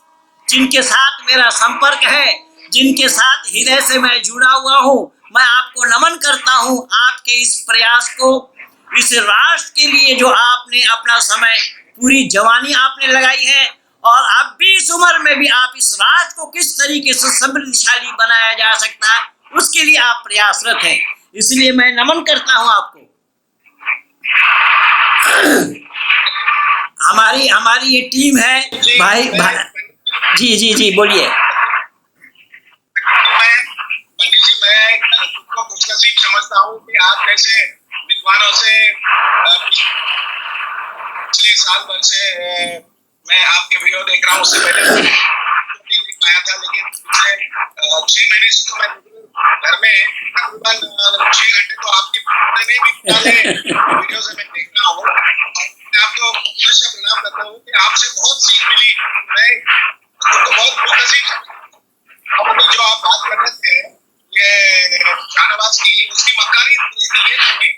जिनके साथ मेरा संपर्क है, जिनके साथ हृदय से मैं जुड़ा हुआ हूँ, मैं आपको नमन करता हूँ। आपके इस प्रयास को, इस राष्ट्र के लिए जो आपने अपना समय, पूरी जवानी आपने लगाई है और अब भी इस उम्र में भी आप इस राष्ट्र को किस तरीके से समृद्धिशाली बनाया जा सकता है उसके लिए आप प्रयासरत हैं, इसलिए मैं नमन करता हूं आपको। हमारी ये टीम है भाई जी बोलिए। पंडित जी, मैं खुद को खुशनसीब समझता हूँ कि आप जैसे विद्वानों से पिछले साल भर से मैं आपके वीडियो देख रहा हूँ। उससे पहले देख पाया था, लेकिन पिछले 6 महीने से तो मैं घर में तकरीबन 6 घंटे तो आपके में भी पुराने वीडियो से मैं देख रहा हूँ। मैं आपको पुनः प्रणाम करता हूँ कि आपसे बहुत सीख मिली। मैं तो बहुत खुशनसीब जो आप बात कर रहे थे ये शाहनवाज की, उसकी मक्कारी ये थी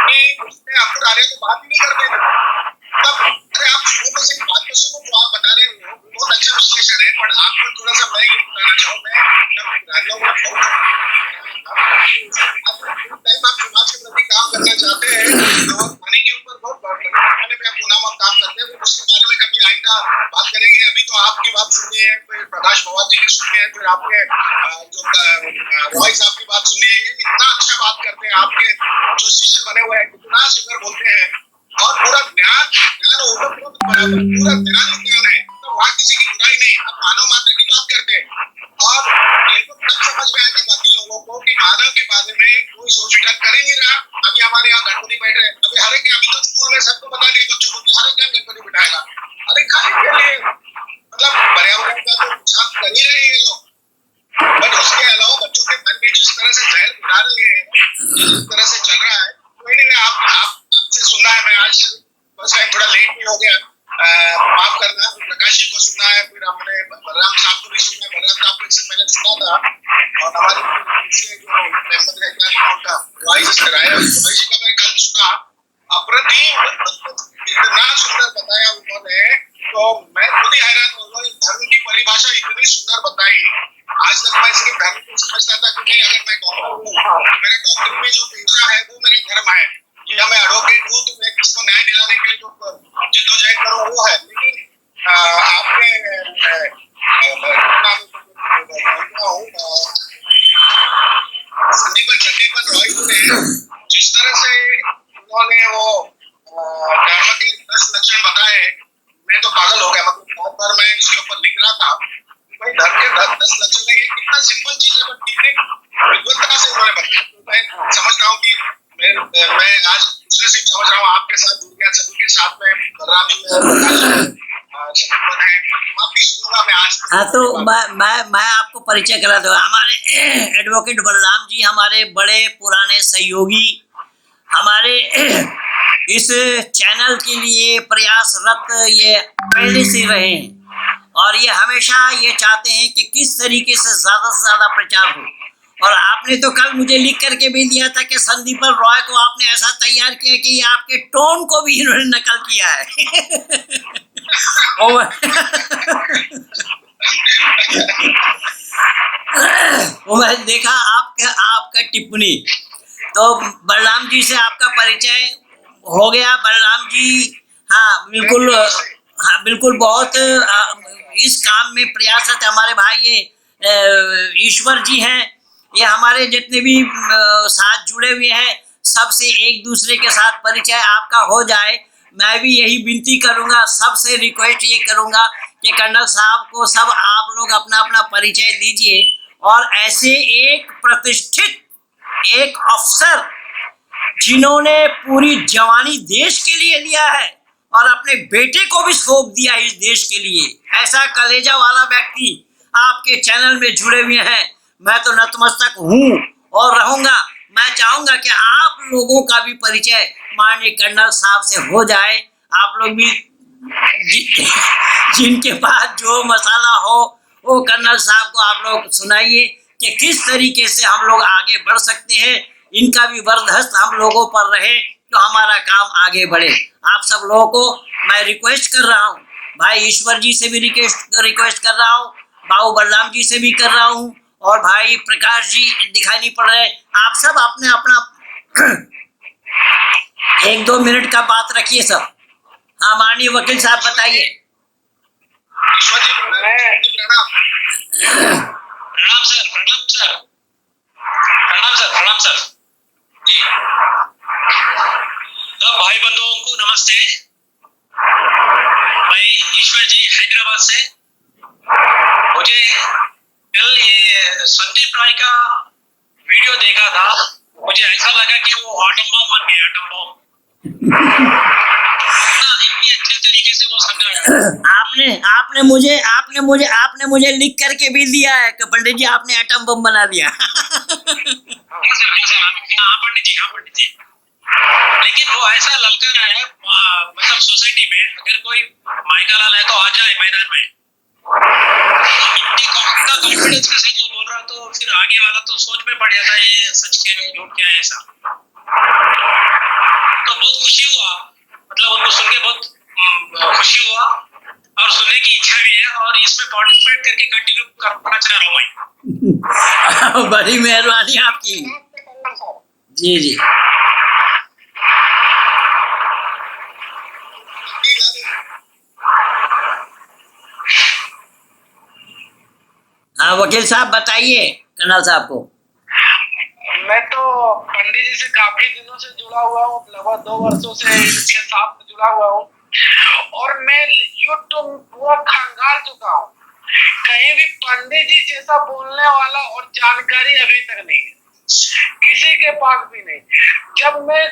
कि उसने आपको डाले तो बात ही नहीं करते थे। तब अरे आप शुरू से बात तो सुनो, जो आप बता रहे हो बहुत अच्छा विश्लेषण है, पर आपको थोड़ा सा मैं ये बताना चाहूँगा, जब आप समाज के प्रति काम करना चाहते हैं और पानी के ऊपर बहुत नामक काम करते हैं, उसके बारे में कभी आइंदा बात करेंगे। अभी तो आपकी बात सुननी है, फिर प्रकाश भवान जी की सुननी है, फिर आपके जो रॉय साहब की बात सुननी है। इतना अच्छा बात करते हैं, आपके जो शिष्य बने हुए हैं कितना सुंदर बोलते हैं और पूरा ज्ञान बराबर पूरा ज्ञान है, तो वहाँ किसी की बुराई नहीं, आप मानव मात्र की बात करते हैं। और ये तो तब समझ में आएगा बाकी लोगों को कि मानव के बारे में कोई सोच विचार कर ही नहीं रहा। अभी हमारे यहाँ गणपति बैठ रहे हैं, अभी तो स्कूल में सबको बता दिया बच्चों को कि हर एक गणपति बिठाएगा। अरे खाली के लिए मतलब पर्यावरण का तो नुकसान कर ही रहे हैं लोग, बट उसके अलावा बच्चों के मन में जिस तरह से जहर गिरा रहे हैं, जिस तरह से चल रहा है, कोई नहीं। आपसे सुनना है, मैं आज बस थोड़ा लेट भी हो गया, माफ करना। प्रकाश जी को सुनना है, फिर हमने बलराम साहब को भी सुनना है। बलराम साहब को इससे पहले सुना था और हमारे दूसरे जो मेंबर रहता है उनका वॉइस का मैं कल सुना। अप्रतिम इतना सुंदर बताया उन्होंने, तो मैं खुद ही हैरान हो गया। धर्म की परिभाषा इतनी सुंदर बताई। आज तक मैं सिर्फ धर्म को समझता था कि नहीं, अगर मैं डॉक्टर हूँ, मेरे डॉक्टर में जो पेशा है वो मेरा धर्म है, या मैं एडवोकेट हूँ तो मैं किसी को न्याय दिलाने के लिए जो जिद्दोजहद करूँ वो है। लेकिन आपने रहा है, मैं तो पागल हो गया। मतलब बहुत बार मैं इसके ऊपर लिख रहा था, भाई धन के 10 लक्षण है, ये कितना सिंपल चीज है, बट कितने विद्वत्ता से उन्होंने बताया। तो मैं समझता हूँ कि मैं आज दूसरे से समझ रहा हूँ, आपके साथ जुड़ गया, सभी के साथ में बलराम जी है, प्रकाश जी है, शकुंतला है, आपकी सुनूंगा मैं आज। हाँ, तो मैं आपको परिचय करा दूंगा। हमारे एडवोकेट बलराम जी हमारे बड़े पुराने सहयोगी, हमारे इस चैनल के लिए प्रयासरत ये पहले से रहे हैं, और ये हमेशा ये चाहते हैं कि किस तरीके से ज्यादा प्रचार हो। और आपने तो कल मुझे लिख करके भी दिया था कि संदीप रॉय को आपने ऐसा तैयार किया कि ये आपके टोन को भी इन्होंने नकल किया है। वो मैं देखा आपका टिप्पणी, तो बलराम जी से आपका परिचय हो गया। बलराम जी, हाँ बिल्कुल बहुत इस काम में प्रयासरत हमारे भाई ये ईश्वर जी हैं। ये हमारे जितने भी साथ जुड़े हुए हैं, सबसे एक दूसरे के साथ परिचय आपका हो जाए। मैं भी यही विनती करूंगा, सबसे रिक्वेस्ट ये करूंगा कि कर्नल साहब को सब आप लोग अपना अपना परिचय दीजिए, और ऐसे एक प्रतिष्ठित एक अफसर जिन्होंने पूरी जवानी देश के लिए दिया है और अपने बेटे को भी सौंप दिया इस देश के लिए, ऐसा कलेजा वाला व्यक्ति आपके चैनल में जुड़े हुए हैं। मैं तो नतमस्तक हूँ और रहूंगा। मैं चाहूंगा कि आप लोगों का भी परिचय माननीय कर्नल साहब से हो जाए। आप लोग भी जिनके पास जो मसाला हो वो कर्नल साहब को आप लोग सुनाइए कि किस तरीके से हम लोग आगे बढ़ सकते हैं। इनका भी वरदहस्त हम लोगों पर रहे तो हमारा काम आगे बढ़े। आप सब लोगों को मैं रिक्वेस्ट कर रहा हूँ, भाई ईश्वर जी से भी रिक्वेस्ट कर रहा हूँ, बाबू बलराम जी से भी कर रहा हूँ, और भाई प्रकाश जी दिखाई नहीं पड़ रहे। आप सब अपने अपना 1-2 मिनट का बात रखिए सब। हाँ माननीय वकील साहब बताइए। प्रणाम सर, प्रणाम सर, प्रणाम सर, प्रणाम सर जी। तो भाई बंधुओं को नमस्ते। मैं ईश्वर जी हैदराबाद से। मुझे कल ये संदीप राय का वीडियो देखा था, मुझे ऐसा लगा कि वो आटम बम बन गया, आटम बम। इतनी अच्छे तरीके से वो समझाया। आपने मुझे लिख करके भी दिया है कि पंडित जी आपने एटम बम बना दिया। हाँ पंडित जी, हाँ पंडित जी। लेकिन वो ऐसा ललकार है, मतलब सोसाइटी में अगर कोई माइका लाल है तो आ जाए मैदान में, इतनी कॉन्फिडेंस के साथ वो बोल रहा, तो फिर आगे वाला तो सोच में पड़ जाता है ये सच क्या है झूठ क्या है ऐसा। तो बहुत खुशी हुआ, मतलब उनको सुन के बहुत खुशी हुआ और सुनने की इच्छा भी है, और इसमें पार्टिसिपेट करके कंटिन्यू करना चाह रहा हूँ मैं। बड़ी मेहरबानी आपकी जी जी। हाँ वकील साहब बताइए कर्नल साहब को। मैं तो पंडित जी से काफी दिनों से जुड़ा हुआ हूँ, लगभग 2 वर्षों से इनके साथ जुड़ा हुआ हूँ, और मैं यूट्यूब पूरा खंगाल चुका हूँ। कहीं भी पंडित जी जैसा बोलने वाला और जानकारी अभी तक नहीं है, किसी के पास भी नहीं। जब मैं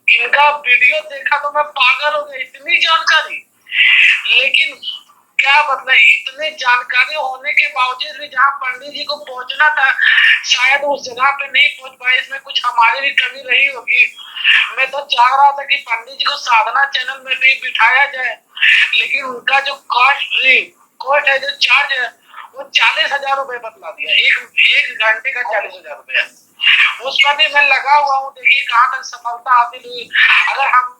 इनका वीडियो देखा तो मैं पागल हो गया, इतनी जानकारी। लेकिन क्या मतलब, इतनी जानकारी होने के बावजूद भी जहाँ पंडित जी को पहुंचना था शायद उस जगह पे नहीं पहुंच पाए। इसमें कुछ हमारी भी कमी रही होगी। मैं तो चाह रहा था कि पंडित जी को साधना चैनल में भी बिठाया जाए, लेकिन उनका जो कॉस्ट है, जो चार्ज है, वो 40,000 रुपए बतला दिया। एक घंटे का 40,000 रुपया। उस पर भी मैं लगा हुआ हूँ, देखिए कहाँ तक सफलता हासिल हुई। अगर हम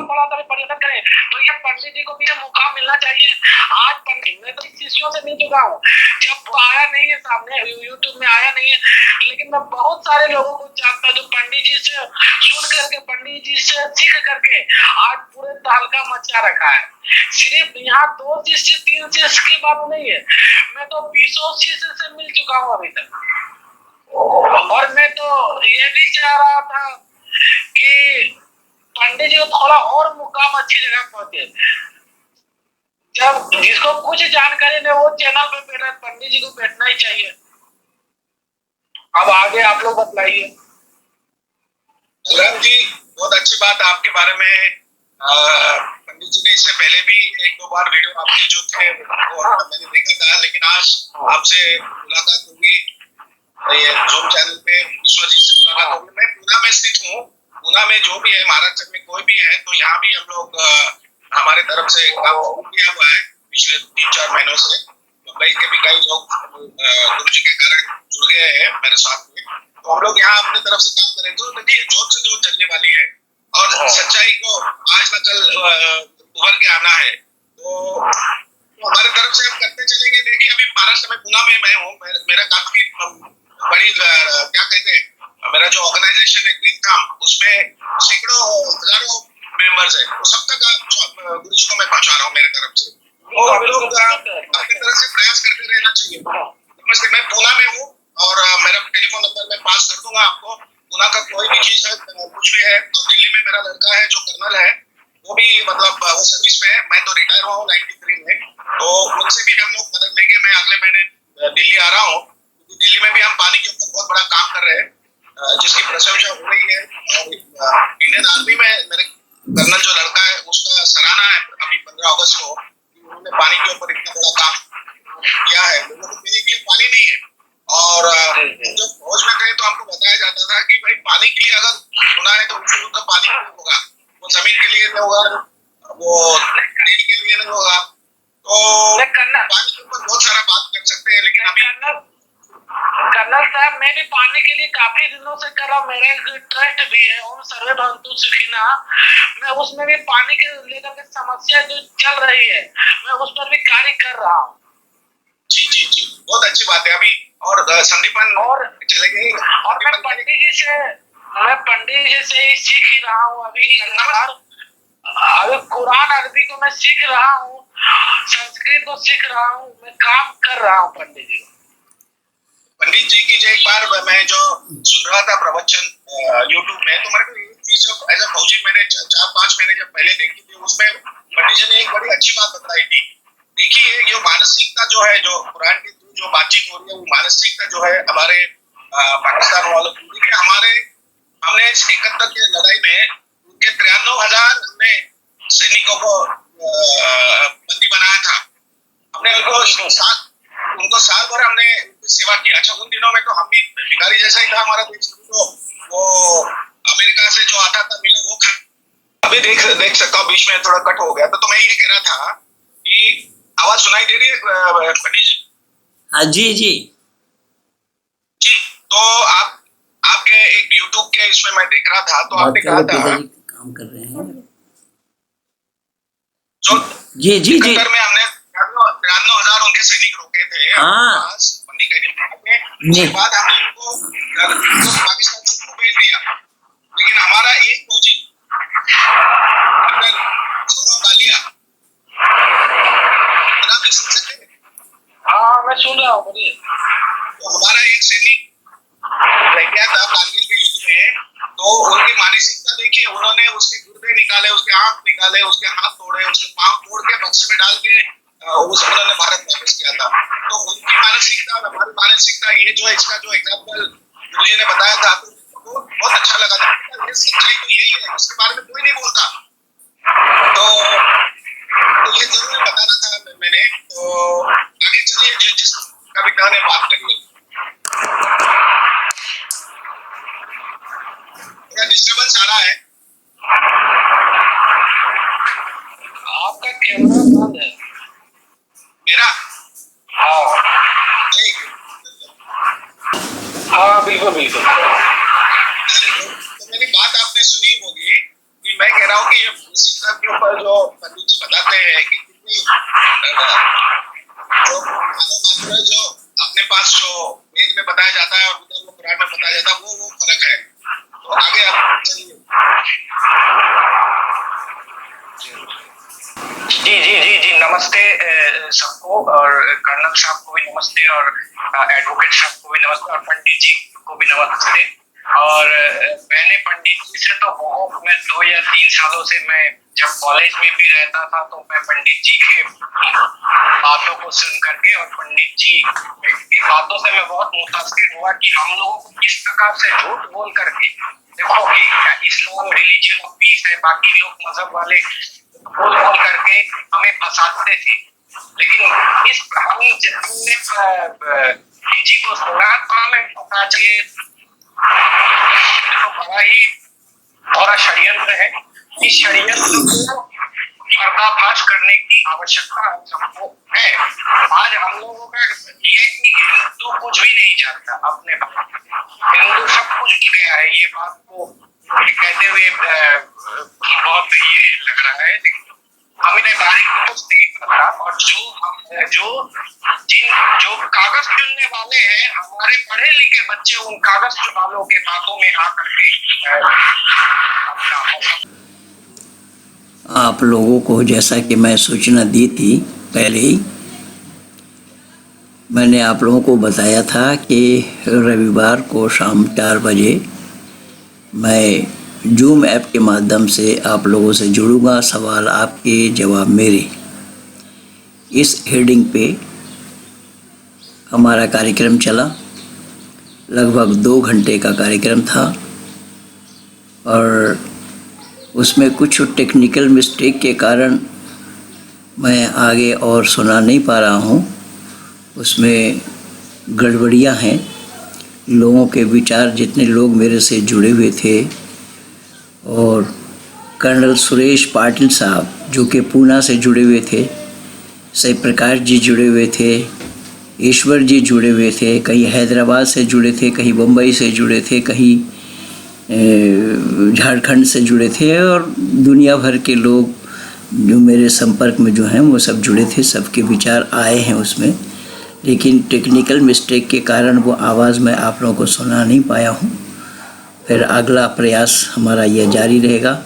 थोड़ा पर्यटन करें तो ये पंडित जी पंडित को भी मौका मिलना चाहिए। आज पंडित मैं तो शिष्यों से मिल चुका हूँ, जब वो आया नहीं है सामने, यूट्यूब में आया नहीं है, लेकिन मैं बहुत सारे लोगों को जानता हूँ जो पंडित जी से सुन करके, पंडित जी से सीख करके आज पूरे तहलका मचा रखा है। सिर्फ यहाँ 2 शिष्य 3 शिष्य की बात नहीं है, मैं तो 20 शिष्य से मिल चुका हूँ अभी तक। और मैं तो ये भी चाह रहा था कि पंडित जी को थोड़ा और मुकाम अच्छी जगह पहुंचे। जब जिसको कुछ जानकारी नहीं वो चैनल पे बैठा है, पंडित जी को बैठना ही चाहिए। अब आगे आप लोग बतलाइए। बलराम जी, बहुत अच्छी बात आपके बारे में। पंडित जी ने इससे पहले भी 1-2 बार वीडियो आपके जो थे वो मैंने देखा था, लेकिन आज आपसे मुलाकात होगी ये जूम चैनल पे, ईश्वर जी से मुलाकात होगी। मैं पूना में स्थित हूँ। पूना में जो भी है, महाराष्ट्र में कोई भी है, तो यहाँ भी हम लोग हमारे तरफ से काम किया हुआ है पिछले 3-4 महीनों से। मुंबई के भी कई लोग गुरु जी के कारण जुड़ गए हैं मेरे साथ में, तो हम लोग यहाँ अपने तरफ से काम करें। तो देखिए, जोत से जोत जलने वाली है और सच्चाई को आज न कल उभर के आना है, तो हमारे तरफ से हम करते चलेंगे। देखिए, अभी महाराष्ट्र में पुणे में मैं हूँ, मेरा काफी बड़ी क्या कहते हैं, मेरा जो ऑर्गेनाइजेशन है ग्रीन थाम, उसमें सैकड़ों हजारों मेंबर्स है, वो सब तक गुरु जी को मैं पहुंचा रहा हूँ मेरे तरफ से। तो हम लोग अपनी तरफ से प्रयास करते रहना चाहिए। नमस्ते, मैं पुणे में हूँ और मेरा टेलीफोन नंबर मैं पास कर दूंगा आपको। पुणे का कोई भी चीज है, कुछ भी है, तो दिल्ली में मेरा लड़का है जो कर्नल है, वो भी मतलब वो सर्विस में है, मैं तो रिटायर हुआ हूँ 93 में, तो उनसे भी हम लोग मदद लेंगे। मैं अगले महीने दिल्ली आ रहा हूँ, क्योंकि दिल्ली में भी हम पानी के ऊपर बहुत बड़ा काम कर रहे हैं, जिसकी प्रशंसा हो रही है। और इंडियन आर्मी में मेरे कर्नल जो लड़का है उसका सराहना है अभी 15 अगस्त को, उन्होंने पानी के ऊपर इतना बड़ा काम किया है। लोगों को पीने के लिए पानी नहीं है, और जब फौज में थे तो हमको बताया जाता था कि भाई पानी के लिए अगर होना है तो उसको पानी नहीं होगा, वो जमीन के लिए नहीं होगा, वो तेल के लिए नहीं होगा। तो पानी के ऊपर बहुत सारा बात कर सकते हैं, लेकिन अभी कर्नल साहब, मैं भी पानी के लिए काफी दिनों से कर रहा हूँ। मेरा एक ट्रस्ट भी है ओम सर्वे भवन्तु सुखिनः, मैं उसमें भी पानी के लेकर के समस्या जो चल रही है, मैं उस पर भी कार्य कर रहा हूँ। जी जी जी, बहुत अच्छी बात है। अभी और संदीपन और चले गए, और मैं पंडित जी से ही सीख ही रहा हूँ अभी कुरान अरबी को मैं सीख रहा हूँ, संस्कृत को सीख रहा हूँ, मैं काम कर रहा हूँ पंडित जी। पंडित जी की जो एक बार मैं जो सुन रहा था प्रवचन यूट्यूब में, तो मेरे को एक चीज एज अ फौजी मैंने 4-5 महीने जब पहले देखी थी, उसमें पंडित जी ने एक बड़ी अच्छी बात बताई थी। देखिए, ये मानसिकता जो है, जो कुरान की जो बातचीत हो रही है, वो मानसिकता जो है हमारे पाकिस्तान वालों की, हमने 71 की लड़ाई में उनके 93,000 हमने सैनिकों को बंदी बनाया था। हमने उनको साल भर हमने सेवा की। अच्छा, उन दिनों में तो हम भी भिखारी जैसा ही था हमारा देश, तो वो अमेरिका से जो आता था मिले वो अभी देख सकता हूँ, बीच में थोड़ा कट हो गया। तो मैं ये कह रहा था कि आवाज सुनाई दे रही है पंडित जी? हाँ जी जी जी। तो आपके एक यूट्यूब के इसमें मैं देख रहा था, तो आपने कहा था काम कर रहे हैं जो जी जी जी में हमने 93,000 उनके सैनिक रोके थे। हाँ, बंदी उसके बाद हमने उनको पाकिस्तान से भेज दिया, लेकिन हमारा एक फौजी सौरभ बालिया, हाँ मैं सुन रहा हूँ, बोलिए। तो हमारा एक सैनिक रह गया था कारगिल के युद्ध में, तो उनकी मानसिकता देखिए, उन्होंने उसके गुर्दे निकाले, उसके आंख निकाले, उसके हाथ तोड़े, उसके पांव तोड़ के बक्से में डाल के उसे उन्होंने भारत वापस किया था। तो उनकी मानसिकता और हमारी मानसिकता, ये जो इसका जो एग्जाम्पल गुरुजी ने बताया था, तो बहुत अच्छा लगा था। ये सच्चाई तो यही है, इसके बारे में कोई नहीं बोलता, तो ये जरूर बताना था मैंने। तो आगे चलिए, जिसका भी टर्न है बात करिए। डिस्टर्बेंस आ रहा है, आपका कैमरा बंद है मेरा? हाँ बिल्कुल बिल्कुल। तो मेरी बात आपने सुनी होगी कि मैं कह रहा हूँ कि ये मानसिकता के ऊपर जो पंडित जी बताते सकते हैं कि कितनी जो अपने पास जो वेद में बताया जाता है और उधर वो कुरान में बताया जाता है वो फर्क है। तो आगे आप चलिए। जी नमस्ते सबको, और कर्नल साहब को भी नमस्ते, और एडवोकेट साहब को भी नमस्ते, और पंडित जी को भी नमस्ते। और मैंने पंडित जी से तो बहुत, मैं 2 या 3 सालों से, मैं जब कॉलेज में भी रहता था तो मैं पंडित जी के बातों को सुन करके और पंडित जी की बातों से मैं बहुत मुतासिर हुआ कि हम लोगों को किस प्रकार से झूठ बोल करके, देखो कि इस्लाम रिलीजन ऑफ पीस है, बाकी लोग मजहब वाले बोल बोल करके हमें फंसाते थे। लेकिन इस हमने जी को सुना तो हमें पता चाहिए तो बड़ा ही बड़ा षड्यंत्र है। इस षड्यंत्र को पर्दाफाश करने की आवश्यकता हम सबको है। आज हम लोगों का ये कि हिंदू कुछ भी नहीं जानता अपने बारे में, हिंदू सब कुछ ही गया है। ये बात को कहते हुए बहुत ये लग रहा है, लेकिन हमें बारे में कुछ नहीं पता। और जो कागज चुनने वाले हैं, हमारे पढ़े लिखे बच्चे उन कागज वालों के बातों में आकर के आप लोगों को, जैसा कि मैं सूचना दी थी पहले ही, मैंने आप लोगों को बताया था कि रविवार को शाम 4 बजे मैं जूम ऐप के माध्यम से आप लोगों से जुड़ूंगा। सवाल आपके, जवाब मेरे। इस हेडिंग पे हमारा कार्यक्रम चला, लगभग 2 घंटे का कार्यक्रम था, और उसमें कुछ टेक्निकल मिस्टेक के कारण मैं आगे और सुना नहीं पा रहा हूँ। उसमें गड़बड़ियाँ हैं। लोगों के विचार, जितने लोग मेरे से जुड़े हुए थे, और कर्नल सुरेश पाटिल साहब जो कि पूना से जुड़े हुए थे, सई प्रकाश जी जुड़े हुए थे, ईश्वर जी जुड़े हुए थे, कहीं हैदराबाद से जुड़े थे, कहीं मुंबई से जुड़े थे, कहीं झारखंड से जुड़े थे, और दुनिया भर के लोग जो मेरे संपर्क में जो हैं वो सब जुड़े थे। सबके विचार आए हैं उसमें, लेकिन टेक्निकल मिस्टेक के कारण वो आवाज़ मैं आप लोगों को सुना नहीं पाया हूँ। फिर अगला प्रयास हमारा यह जारी रहेगा।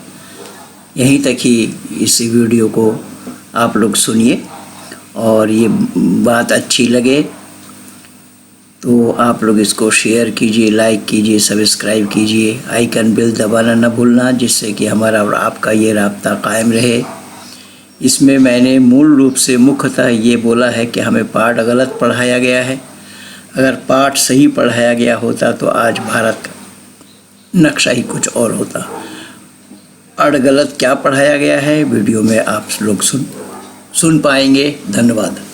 यहीं तक ही इस वीडियो को आप लोग सुनिए, और ये बात अच्छी लगे तो आप लोग इसको शेयर कीजिए, लाइक कीजिए, सब्सक्राइब कीजिए, आइकन बेल दबाना न भूलना, जिससे कि हमारा और आपका ये राब्ता कायम रहे। इसमें मैंने मूल रूप से मुख्यतः ये बोला है कि हमें पाठ गलत पढ़ाया गया है। अगर पाठ सही पढ़ाया गया होता तो आज भारत का नक्शा ही कुछ और होता। पाठ गलत क्या पढ़ाया गया है वीडियो में आप लोग सुन पाएंगे। धन्यवाद।